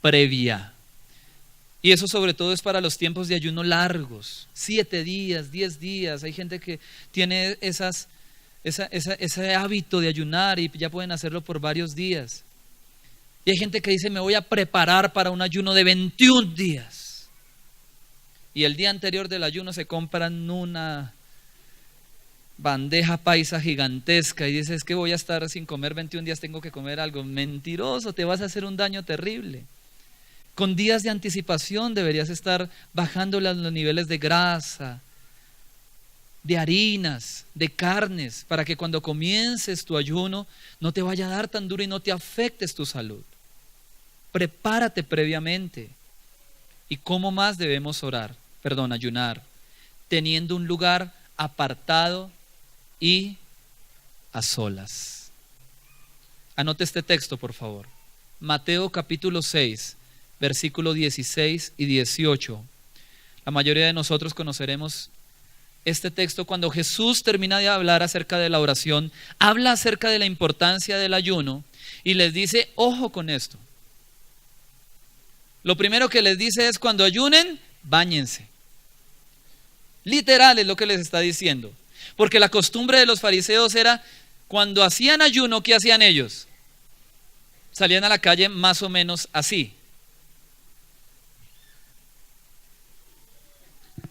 previa. Y eso sobre todo es para los tiempos de ayuno largos, 7 días, 10 días. Hay gente que tiene ese hábito de ayunar y ya pueden hacerlo por varios días. Y hay gente que dice, me voy a preparar para un ayuno de 21 días. Y el día anterior del ayuno se compran una bandeja paisa gigantesca y dices, es que voy a estar sin comer 21 días, tengo que comer algo. Mentiroso, te vas a hacer un daño terrible. Con días de anticipación deberías estar bajando los niveles de grasa, de harinas, de carnes, para que cuando comiences tu ayuno no te vaya a dar tan duro y no te afectes tu salud. Prepárate previamente. ¿Y cómo más debemos ayunar? Teniendo un lugar apartado y a solas. Anote este texto, por favor. Mateo capítulo 6, versículo 16 y 18. La mayoría de nosotros conoceremos este texto cuando Jesús termina de hablar acerca de la oración, habla acerca de la importancia del ayuno y les dice, ojo con esto. Lo primero que les dice es, cuando ayunen, báñense. Literal es lo que les está diciendo. Porque la costumbre de los fariseos era, cuando hacían ayuno, ¿qué hacían ellos? Salían a la calle más o menos así.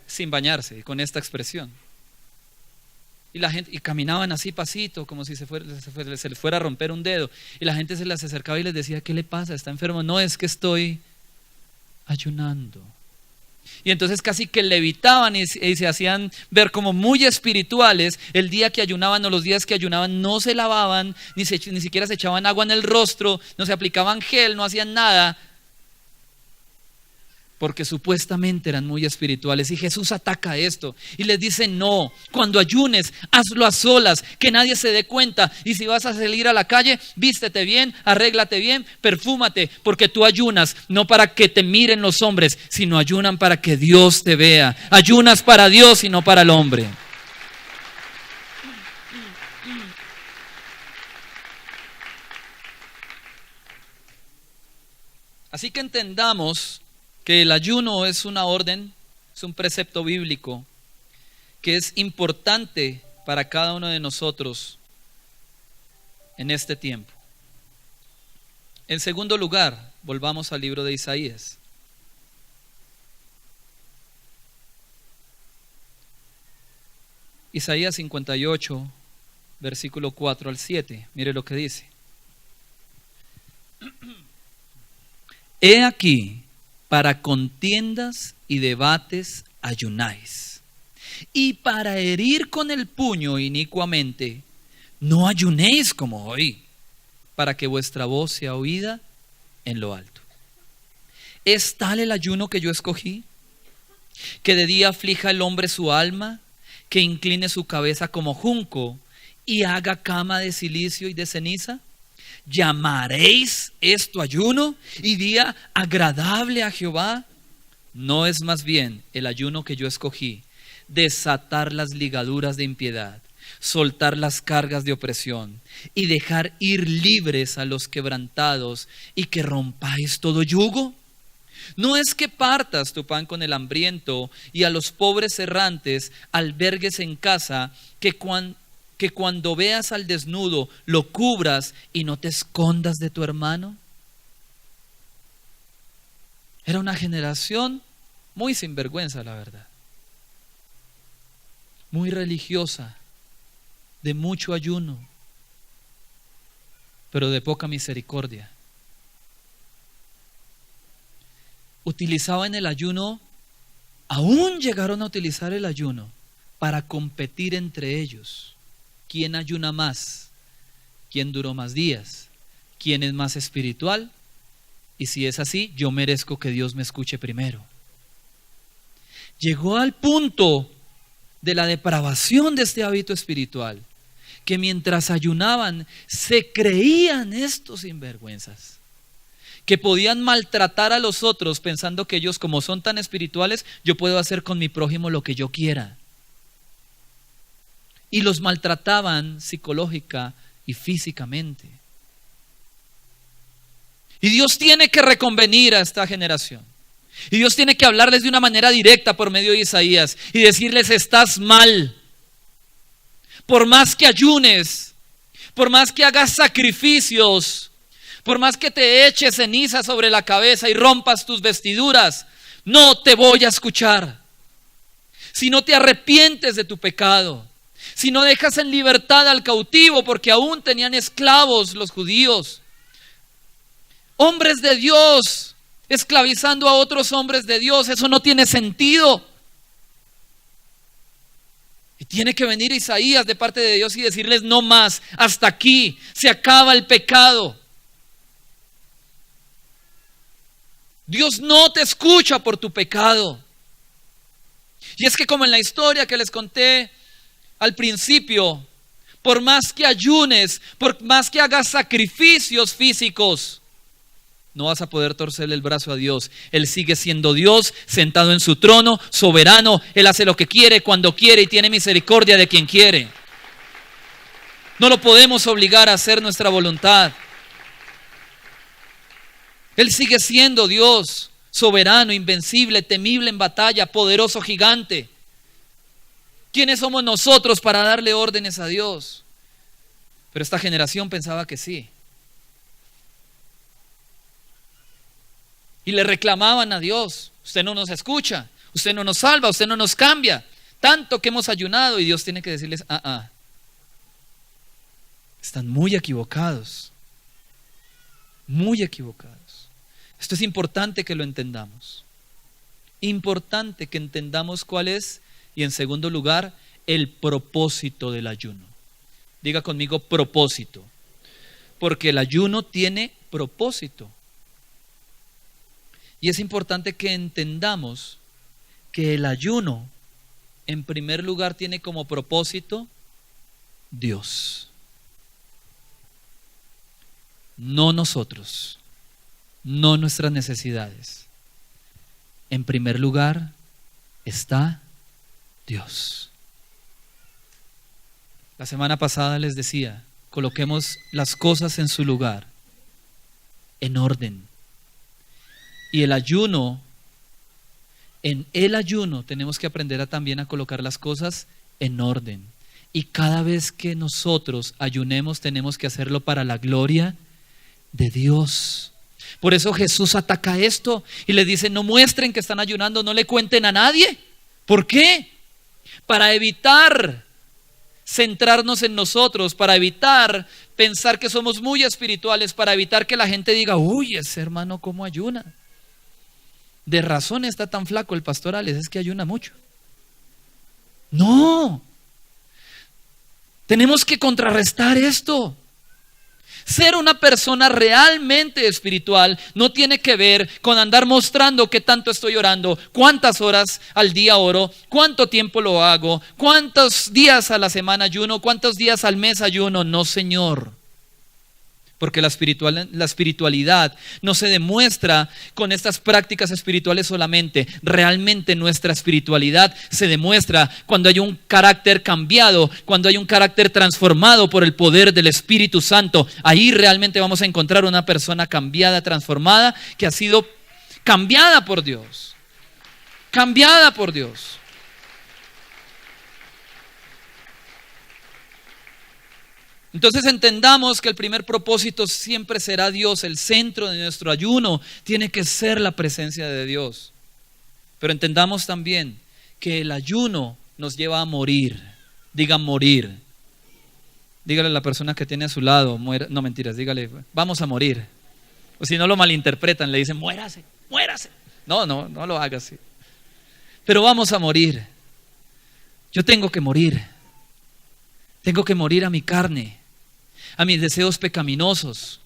Sin bañarse, con esta expresión. Y la gente, y caminaban así pasito, como si se les fuera a romper un dedo. Y la gente se les acercaba y les decía, ¿qué le pasa? ¿Está enfermo? No, es que estoy ayunando. Y entonces casi que levitaban y se hacían ver como muy espirituales. El día que ayunaban o los días que ayunaban no se lavaban, ni siquiera se echaban agua en el rostro, no se aplicaban gel, no hacían nada, porque supuestamente eran muy espirituales. Y Jesús ataca esto y les dice, no, cuando ayunes, hazlo a solas, que nadie se dé cuenta. Y si vas a salir a la calle, vístete bien, arréglate bien, perfúmate, porque tú ayunas no para que te miren los hombres, sino ayunan para que Dios te vea. Ayunas para Dios y no para el hombre. Así que entendamos que el ayuno es una orden, es un precepto bíblico que es importante para cada uno de nosotros en este tiempo. En segundo lugar, volvamos al libro de Isaías. Isaías 58, versículo 4 al 7. Mire lo que dice. He aquí, para contiendas y debates ayunáis, y para herir con el puño inicuamente, no ayunéis como hoy, para que vuestra voz sea oída en lo alto. ¿Es tal el ayuno que yo escogí? Que de día aflija el hombre su alma, que incline su cabeza como junco y haga cama de cilicio y de ceniza. ¿Llamaréis esto ayuno y día agradable a Jehová? No es más bien el ayuno que yo escogí, desatar las ligaduras de impiedad, soltar las cargas de opresión y dejar ir libres a los quebrantados, y que rompáis todo yugo. No es que partas tu pan con el hambriento y a los pobres errantes albergues en casa, que cuando veas al desnudo lo cubras y no te escondas de tu hermano. Era una generación muy sinvergüenza, la verdad. Muy religiosa, de mucho ayuno, pero de poca misericordia. Utilizaban el ayuno, aún llegaron a utilizar el ayuno para competir entre ellos. ¿Quién ayuna más? ¿Quién duró más días? ¿Quién es más espiritual? Y si es así, yo merezco que Dios me escuche primero. Llegó al punto de la depravación de este hábito espiritual, que mientras ayunaban se creían estos sinvergüenzas, que podían maltratar a los otros pensando que ellos, como son tan espirituales, yo puedo hacer con mi prójimo lo que yo quiera. Y los maltrataban psicológica y físicamente. Y Dios tiene que reconvenir a esta generación. Y Dios tiene que hablarles de una manera directa por medio de Isaías y decirles: estás mal. Por más que ayunes, por más que hagas sacrificios, por más que te eches ceniza sobre la cabeza y rompas tus vestiduras, no te voy a escuchar. Si no te arrepientes de tu pecado, si no dejas en libertad al cautivo, porque aún tenían esclavos los judíos, hombres de Dios esclavizando a otros hombres de Dios, eso no tiene sentido. Y tiene que venir Isaías de parte de Dios y decirles: no más, hasta aquí, se acaba el pecado. Dios no te escucha por tu pecado. Y es que, como en la historia que les conté al principio, por más que ayunes, por más que hagas sacrificios físicos, no vas a poder torcerle el brazo a Dios. Él sigue siendo Dios, sentado en su trono, soberano. Él hace lo que quiere, cuando quiere, y tiene misericordia de quien quiere. No lo podemos obligar a hacer nuestra voluntad. Él sigue siendo Dios, soberano, invencible, temible en batalla, poderoso gigante. ¿Quiénes somos nosotros para darle órdenes a Dios? Pero esta generación pensaba que sí. Y le reclamaban a Dios: usted no nos escucha, usted no nos salva, usted no nos cambia. Tanto que hemos ayunado. Y Dios tiene que decirles: están muy equivocados. Muy equivocados. Esto es importante que lo entendamos. Importante que entendamos cuál es, y en segundo lugar, el propósito del ayuno. Diga conmigo: propósito. Porque el ayuno tiene propósito. Y es importante que entendamos que el ayuno, en primer lugar, tiene como propósito Dios. No nosotros, no nuestras necesidades. En primer lugar está Dios. La semana pasada les decía: coloquemos las cosas en su lugar, en orden. Y el ayuno, en el ayuno tenemos que aprender también a colocar las cosas en orden. Y cada vez que nosotros ayunemos, tenemos que hacerlo para la gloria de Dios. Por eso Jesús ataca esto y le dice: no muestren que están ayunando, no le cuenten a nadie. ¿Por qué? Para evitar centrarnos en nosotros, para evitar pensar que somos muy espirituales, para evitar que la gente diga: uy, ese hermano cómo ayuna. De razón está tan flaco el pastor Alex, es que ayuna mucho. No. Tenemos que contrarrestar esto. Ser una persona realmente espiritual no tiene que ver con andar mostrando qué tanto estoy orando, cuántas horas al día oro, cuánto tiempo lo hago, cuántos días a la semana ayuno, cuántos días al mes ayuno. No, Señor. Porque la espiritualidad no se demuestra con estas prácticas espirituales solamente. Realmente nuestra espiritualidad se demuestra cuando hay un carácter cambiado, cuando hay un carácter transformado por el poder del Espíritu Santo. Ahí realmente vamos a encontrar una persona cambiada, transformada, que ha sido cambiada por Dios. Cambiada por Dios. Entonces entendamos que el primer propósito siempre será Dios. El centro de nuestro ayuno tiene que ser la presencia de Dios. Pero entendamos también que el ayuno nos lleva a morir. Diga morir. Dígale a la persona que tiene a su lado, no mentiras, dígale, vamos a morir. O si no lo malinterpretan, le dicen, muérase, muérase. No lo haga así. Pero vamos a morir. Yo tengo que morir. Tengo que morir a mi carne, a mis deseos pecaminosos.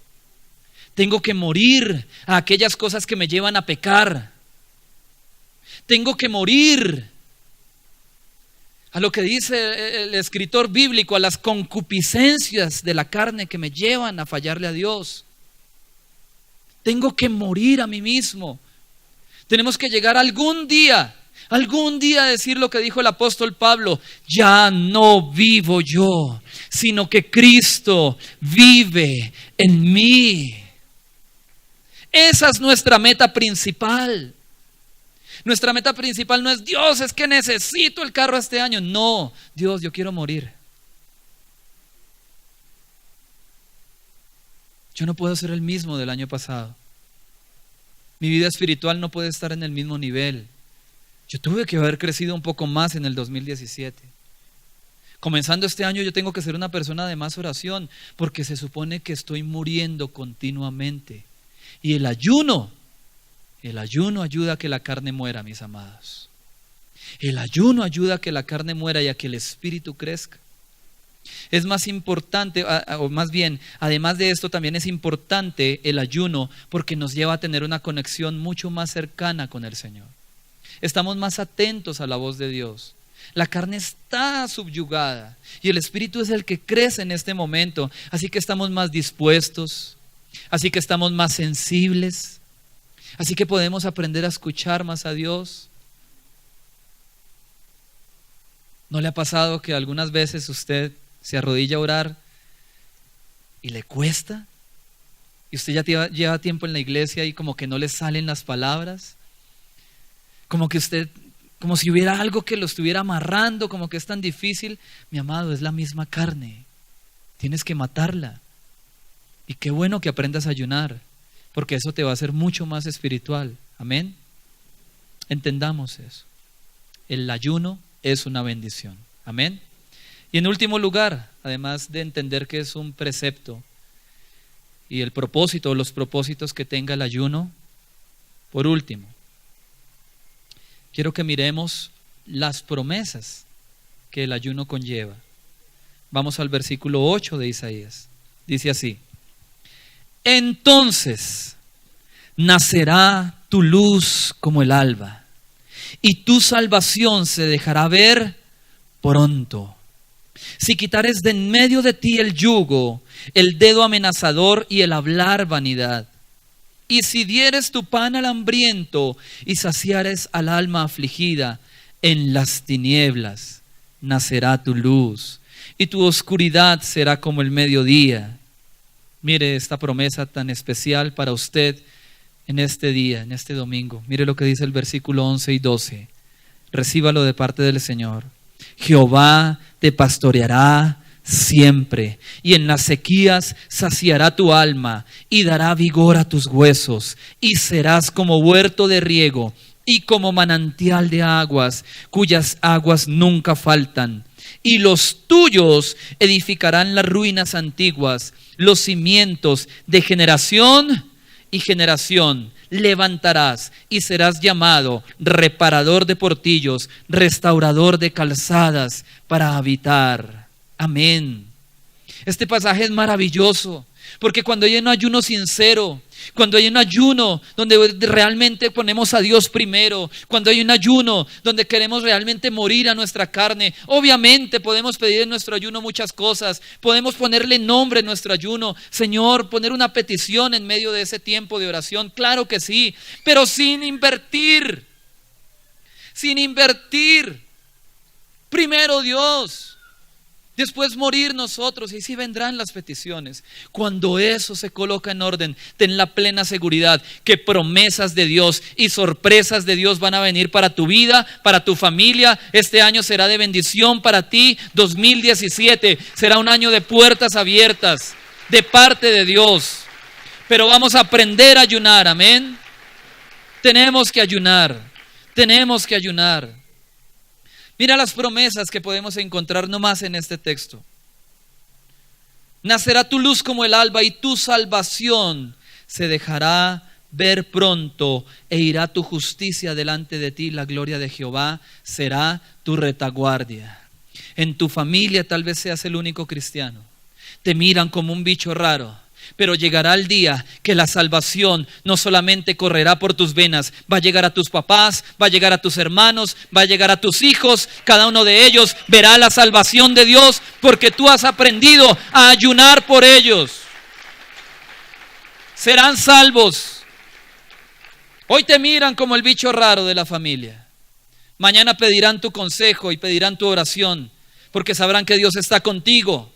Tengo que morir a aquellas cosas que me llevan a pecar. Tengo que morir a lo que dice el escritor bíblico, a las concupiscencias de la carne que me llevan a fallarle a Dios. Tengo que morir a mí mismo. Tenemos que llegar algún día a decir lo que dijo el apóstol Pablo: ya no vivo yo, sino que Cristo vive en mí. Esa es nuestra meta principal. Nuestra meta principal no es, Dios, es que necesito el carro este año. No, Dios, yo quiero morir. Yo no puedo ser el mismo del año pasado. Mi vida espiritual no puede estar en el mismo nivel. Yo tuve que haber crecido un poco más en el 2017. Comenzando este año yo tengo que ser una persona de más oración, porque se supone que estoy muriendo continuamente. Y el ayuno ayuda a que la carne muera, mis amados. El ayuno ayuda a que la carne muera y a que el espíritu crezca. Es más importante, o más bien, además de esto también es importante el ayuno, porque nos lleva a tener una conexión mucho más cercana con el Señor. Estamos más atentos a la voz de Dios. La carne está subyugada y el espíritu es el que crece en este momento. Así que estamos más dispuestos, así que estamos más sensibles, así que podemos aprender a escuchar más a Dios. ¿No le ha pasado que algunas veces usted se arrodilla a orar y le cuesta? Y usted ya lleva tiempo en la iglesia y como que no le salen las palabras. Como si hubiera algo que lo estuviera amarrando, como que es tan difícil. Mi amado, es la misma carne. Tienes que matarla. Y qué bueno que aprendas a ayunar, porque eso te va a hacer mucho más espiritual. Amén. Entendamos eso. El ayuno es una bendición. Amén. Y en último lugar, además de entender que es un precepto y el propósito o los propósitos que tenga el ayuno, por último, quiero que miremos las promesas que el ayuno conlleva. Vamos al versículo 8 de Isaías. Dice así: entonces nacerá tu luz como el alba, y tu salvación se dejará ver pronto. Si quitares de en medio de ti el yugo, el dedo amenazador y el hablar vanidad, y si dieres tu pan al hambriento y saciares al alma afligida, en las tinieblas nacerá tu luz, y tu oscuridad será como el mediodía. Mire esta promesa tan especial para usted en este día, en este domingo. Mire lo que dice el versículo 11 y 12. Recíbalo de parte del Señor. Jehová te pastoreará siempre, y en las sequías saciará tu alma y dará vigor a tus huesos, y serás como huerto de riego y como manantial de aguas, cuyas aguas nunca faltan. Y los tuyos edificarán las ruinas antiguas, los cimientos de generación y generación levantarás, y serás llamado reparador de portillos, restaurador de calzadas para habitar. Amén. Este pasaje es maravilloso, porque cuando hay un ayuno sincero, cuando hay un ayuno donde realmente ponemos a Dios primero, cuando hay un ayuno donde queremos realmente morir a nuestra carne, obviamente podemos pedir en nuestro ayuno muchas cosas, podemos ponerle nombre en nuestro ayuno, Señor, poner una petición en medio de ese tiempo de oración, claro que sí, pero sin invertir. Primero Dios. Después morir nosotros, y sí vendrán las peticiones. Cuando eso se coloca en orden, ten la plena seguridad que promesas de Dios y sorpresas de Dios van a venir para tu vida, para tu familia. Este año será de bendición para ti. 2017 será un año de puertas abiertas de parte de Dios. Pero vamos a aprender a ayunar, amén. Tenemos que ayunar, tenemos que ayunar. Mira las promesas que podemos encontrar nomás en este texto. Nacerá tu luz como el alba y tu salvación se dejará ver pronto, e irá tu justicia delante de ti. La gloria de Jehová será tu retaguardia. En tu familia tal vez seas el único cristiano. Te miran como un bicho raro. Pero llegará el día que la salvación no solamente correrá por tus venas, va a llegar a tus papás, va a llegar a tus hermanos, va a llegar a tus hijos. Cada uno de ellos verá la salvación de Dios porque tú has aprendido a ayunar por ellos. Serán salvos. Hoy te miran como el bicho raro de la familia. Mañana pedirán tu consejo y pedirán tu oración porque sabrán que Dios está contigo.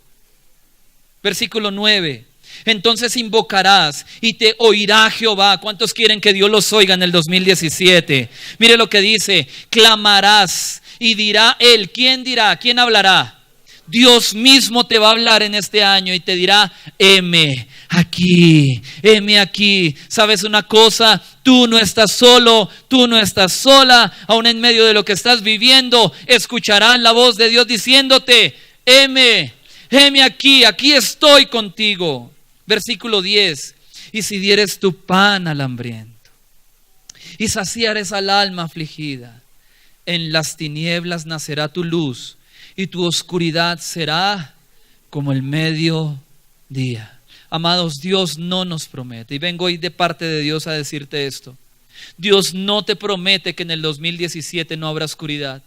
Versículo 9. Entonces invocarás y te oirá Jehová. ¿Cuántos quieren que Dios los oiga en el 2017? Mire lo que dice: clamarás y dirá Él. ¿Quién dirá? ¿Quién hablará? Dios mismo te va a hablar en este año y te dirá: heme aquí, heme aquí. ¿Sabes una cosa? Tú no estás solo, tú no estás sola. Aún en medio de lo que estás viviendo, escucharás la voz de Dios diciéndote: heme aquí, aquí estoy contigo. Versículo 10. Y si dieres tu pan al hambriento y saciares al alma afligida, en las tinieblas nacerá tu luz y tu oscuridad será como el mediodía. Amados, Dios no nos promete, y vengo hoy de parte de Dios a decirte esto: Dios no te promete que en el 2017 no habrá oscuridad.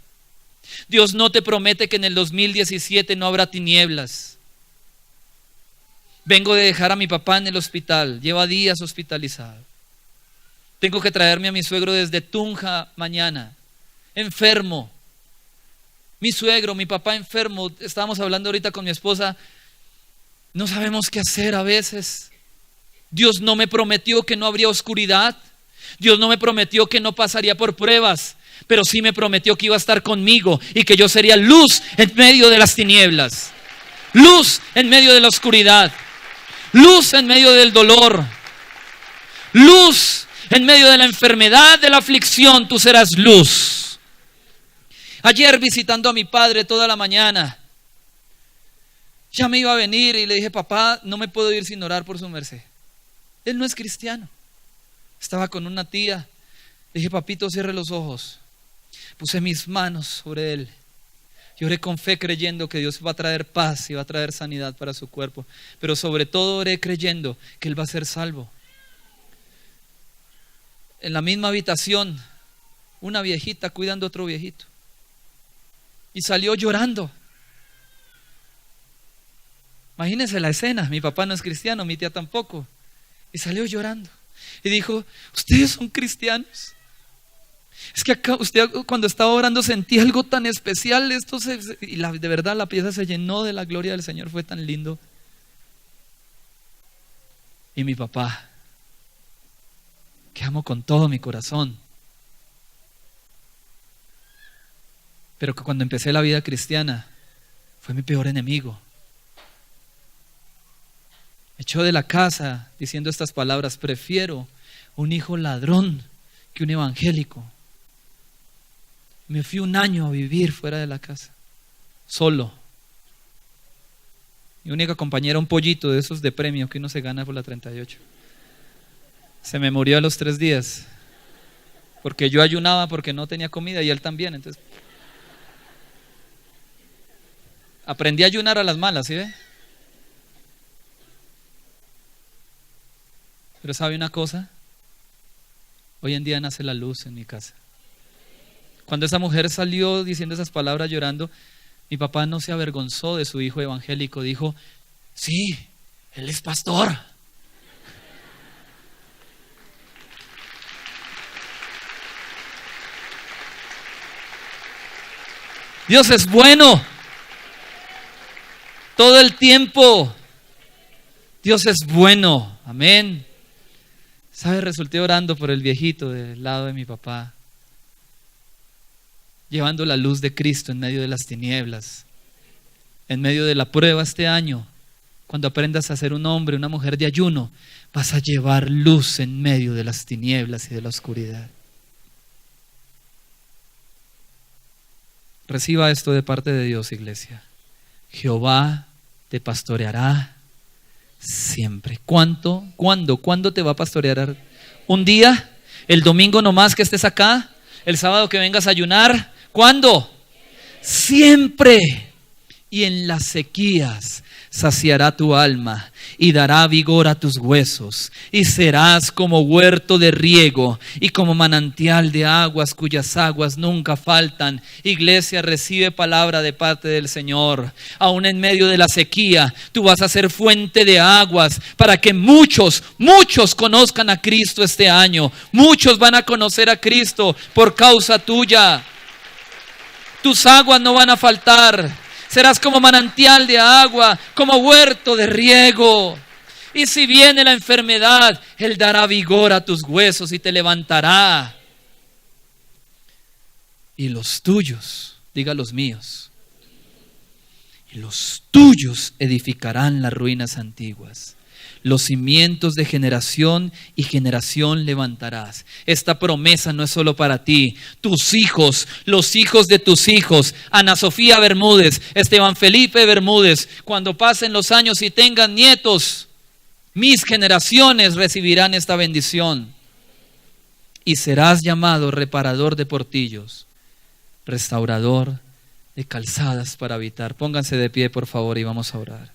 Dios no te promete que en el 2017 no habrá tinieblas. Vengo de dejar a mi papá en el hospital, lleva días hospitalizado. Tengo que traerme a mi suegro desde Tunja mañana, enfermo. Mi suegro, mi papá enfermo. Estábamos hablando ahorita con mi esposa, no sabemos qué hacer a veces. Dios no me prometió que no habría oscuridad. Dios no me prometió que no pasaría por pruebas, pero sí me prometió que iba a estar conmigo y que yo sería luz en medio de las tinieblas, luz en medio de la oscuridad, luz en medio del dolor, luz en medio de la enfermedad, de la aflicción. Tú serás luz. Ayer, visitando a mi padre toda la mañana, ya me iba a venir y le dije: papá, no me puedo ir sin orar por su merced. Él no es cristiano. Estaba con una tía. Le dije: papito, cierre los ojos. Puse mis manos sobre él. Y oré con fe, creyendo que Dios va a traer paz y va a traer sanidad para su cuerpo. Pero sobre todo oré creyendo que él va a ser salvo. En la misma habitación, una viejita cuidando a otro viejito. Y salió llorando. Imagínense la escena. Mi papá no es cristiano, mi tía tampoco. Y salió llorando. Y dijo: ¿ustedes son cristianos? Es que acá usted, cuando estaba orando, sentí algo tan especial. De verdad la pieza se llenó de la gloria del Señor. Fue tan lindo. Y mi papá, que amo con todo mi corazón, pero que cuando empecé la vida cristiana fue mi peor enemigo. Me echó de la casa diciendo estas palabras: prefiero un hijo ladrón que un evangélico. Me fui un año a vivir fuera de la casa, solo. Mi única compañera, un pollito de esos de premio que uno se gana por la 38. Se me murió a los 3 días, porque yo ayunaba porque no tenía comida y él también. Entonces aprendí a ayunar a las malas, ¿sí ve? Pero ¿sabe una cosa? Hoy en día nace la luz en mi casa. Cuando esa mujer salió diciendo esas palabras llorando, mi papá no se avergonzó de su hijo evangélico. Dijo: sí, él es pastor. Dios es bueno. Todo el tiempo. Dios es bueno. Amén. ¿Sabes? Resulté orando por el viejito del lado de mi papá, llevando la luz de Cristo en medio de las tinieblas, en medio de la prueba este año. Cuando aprendas a ser un hombre, una mujer de ayuno, vas a llevar luz en medio de las tinieblas y de la oscuridad. Reciba esto de parte de Dios, iglesia. Jehová te pastoreará siempre. ¿Cuándo? ¿Cuándo te va a pastorear? ¿Un día? ¿El domingo nomás que estés acá? ¿El sábado que vengas a ayunar? ¿Cuándo? Siempre. Y en las sequías saciará tu alma y dará vigor a tus huesos, y serás como huerto de riego y como manantial de aguas cuyas aguas nunca faltan. Iglesia, recibe palabra de parte del Señor. Aún en medio de la sequía, tú vas a ser fuente de aguas para que muchos conozcan a Cristo este año. Muchos van a conocer a Cristo por causa tuya. Tus aguas no van a faltar. Serás como manantial de agua, como huerto de riego. Y si viene la enfermedad, Él dará vigor a tus huesos y te levantará. Y los tuyos, diga los míos, y los tuyos edificarán las ruinas antiguas. Los cimientos de generación y generación levantarás. Esta promesa no es solo para ti. Tus hijos, los hijos de tus hijos, Ana Sofía Bermúdez, Esteban Felipe Bermúdez, cuando pasen los años y tengan nietos, mis generaciones recibirán esta bendición. Y serás llamado reparador de portillos, restaurador de calzadas para habitar. Pónganse de pie, por favor, y vamos a orar.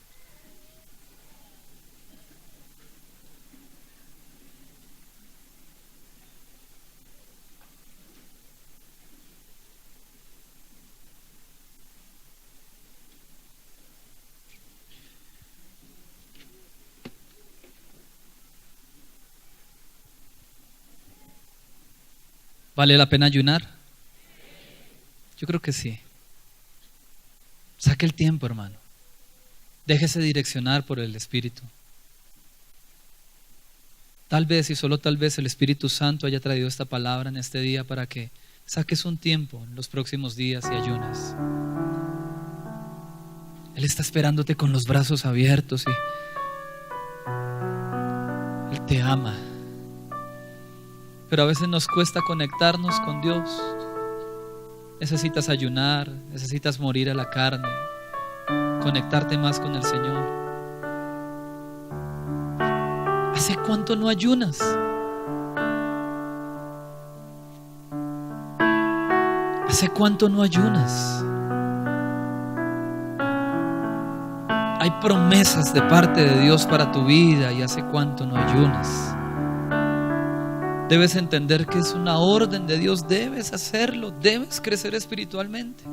¿Vale la pena ayunar? Yo creo que sí. Saque el tiempo, hermano. Déjese direccionar por el Espíritu. Tal vez y solo tal vez el Espíritu Santo haya traído esta palabra en este día para que saques un tiempo en los próximos días y ayunes. Él está esperándote con los brazos abiertos y Él te ama. Pero a veces nos cuesta conectarnos con Dios. Necesitas ayunar, necesitas morir a la carne, conectarte más con el Señor. ¿Hace cuánto no ayunas? ¿Hace cuánto no ayunas? Hay promesas de parte de Dios para tu vida y ¿hace cuánto no ayunas? Debes entender que es una orden de Dios, debes hacerlo, debes crecer espiritualmente.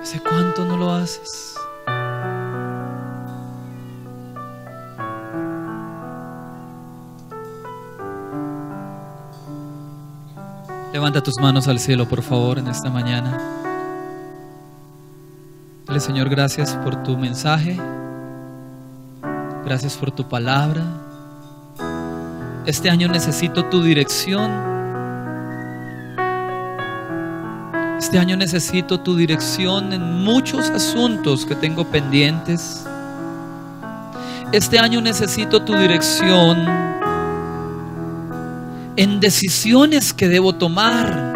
¿Hace cuánto no lo haces? Levanta tus manos al cielo, por favor, en esta mañana. Dale, Señor, gracias por tu mensaje. Gracias por tu palabra. Este año necesito tu dirección. Este año necesito tu dirección en muchos asuntos que tengo pendientes. Este año necesito tu dirección en decisiones que debo tomar.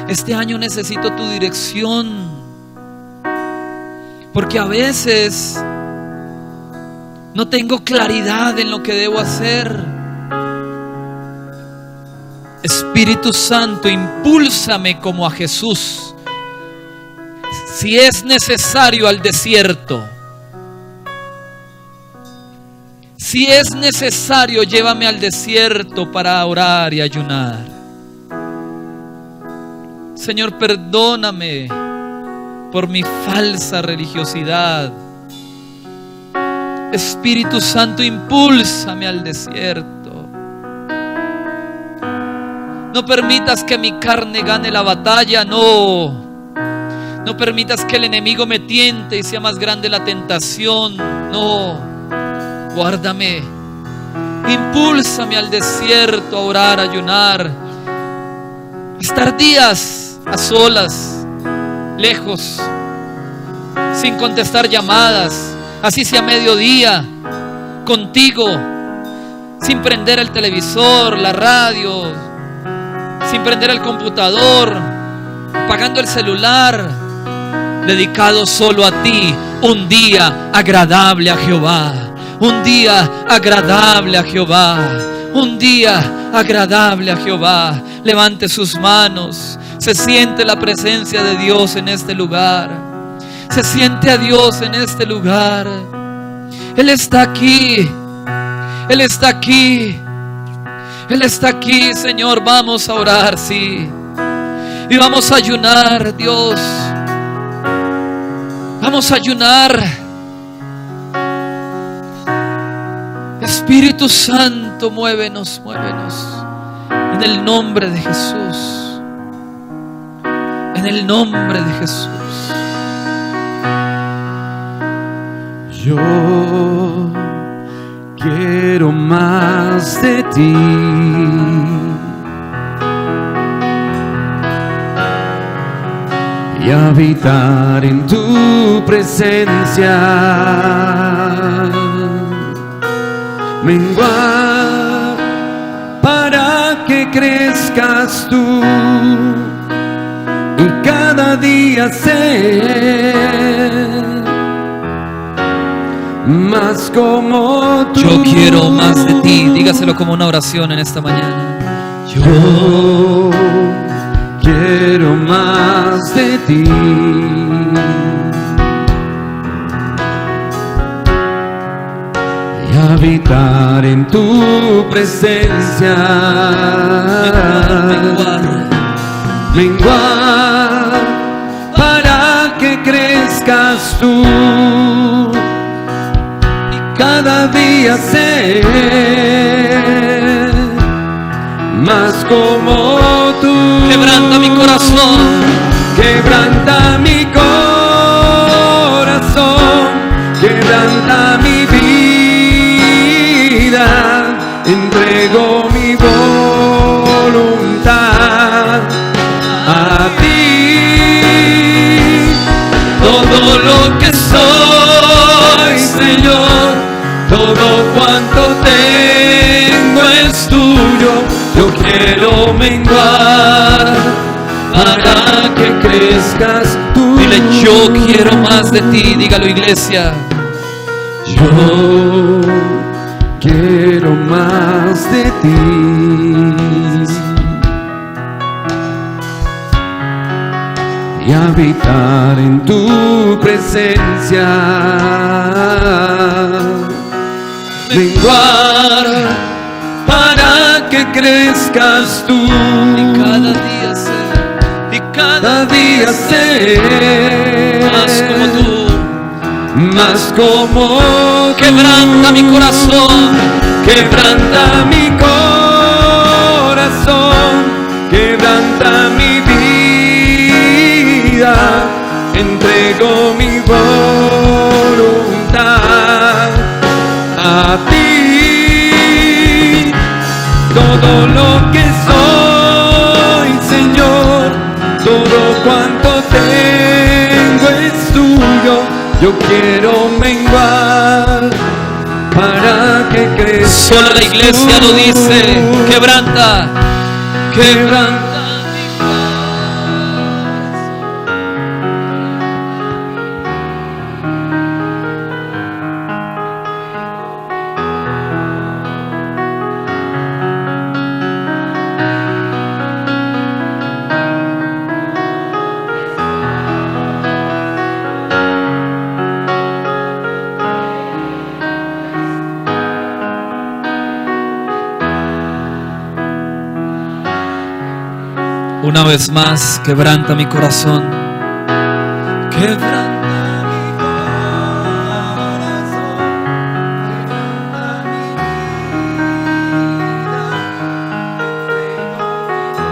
Este año necesito tu dirección porque a veces no tengo claridad en lo que debo hacer. Espíritu Santo, impúlsame como a Jesús. Si es necesario, al desierto. Si es necesario, llévame al desierto para orar y ayunar. Señor, perdóname por mi falsa religiosidad. Espíritu Santo, impúlsame al desierto. No permitas que mi carne gane la batalla, no. No permitas que el enemigo me tiente y sea más grande la tentación, no. Guárdame, impúlsame al desierto a orar, a ayunar, a estar días a solas, lejos, sin contestar llamadas, así sea mediodía, contigo, sin prender el televisor, la radio, sin prender el computador, apagando el celular, dedicado solo a ti, un día agradable a Jehová, un día agradable a Jehová, un día agradable a Jehová. Levante sus manos, se siente la presencia de Dios en este lugar, se siente a Dios en este lugar. Él está aquí, Él está aquí, Él está aquí, Señor. Vamos a orar, sí, y vamos a ayunar, Dios. Vamos a ayunar. Espíritu Santo, muévenos, muévenos. En el nombre de Jesús. En el nombre de Jesús. Yo quiero más de ti. Y habitar en tu presencia. Menguar para que crezcas tú y cada día ser más como tú. Yo quiero más de ti. Dígaselo como una oración en esta mañana. Yo quiero más de ti. Habitar en tu presencia. Menguar para que crezcas tú y cada día ser más como tú. Quebranta mi corazón, quebranta mi corazón, quebranta mi vida. Entrego mi voluntad a ti. Todo lo que soy, Señor, todo cuanto tengo es tuyo. Yo quiero menguar para que crezcas tú. Dile, yo quiero más de ti. Dígalo, iglesia. Yo quiero más de ti. Y habitar en tu presencia. Menguar para que crezcas tú. Y cada día ser, y cada día ser más como tú. Más como quebranta mi corazón, quebranta mi corazón, quebranta mi vida, entrego mi voluntad a ti. Todo lo que soy, Señor, todo cuanto tengo es tuyo. Yo quiero menguar para que crezca. Solo la iglesia lo dice. Quebranta, quebranta mi Una vez más, quebranta mi corazón. Quebranta mi corazón. Quebranta mi vida.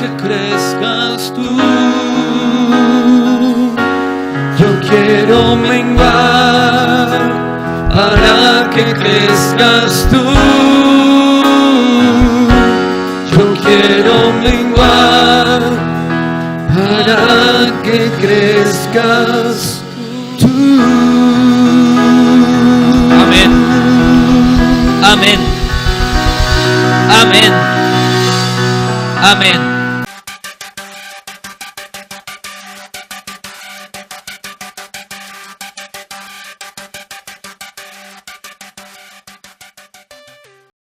que crezcas tú. Yo quiero menguar para que crezcas tú. Yo quiero menguar para que crezcas tú. Amén. Amén. Amén. Amén.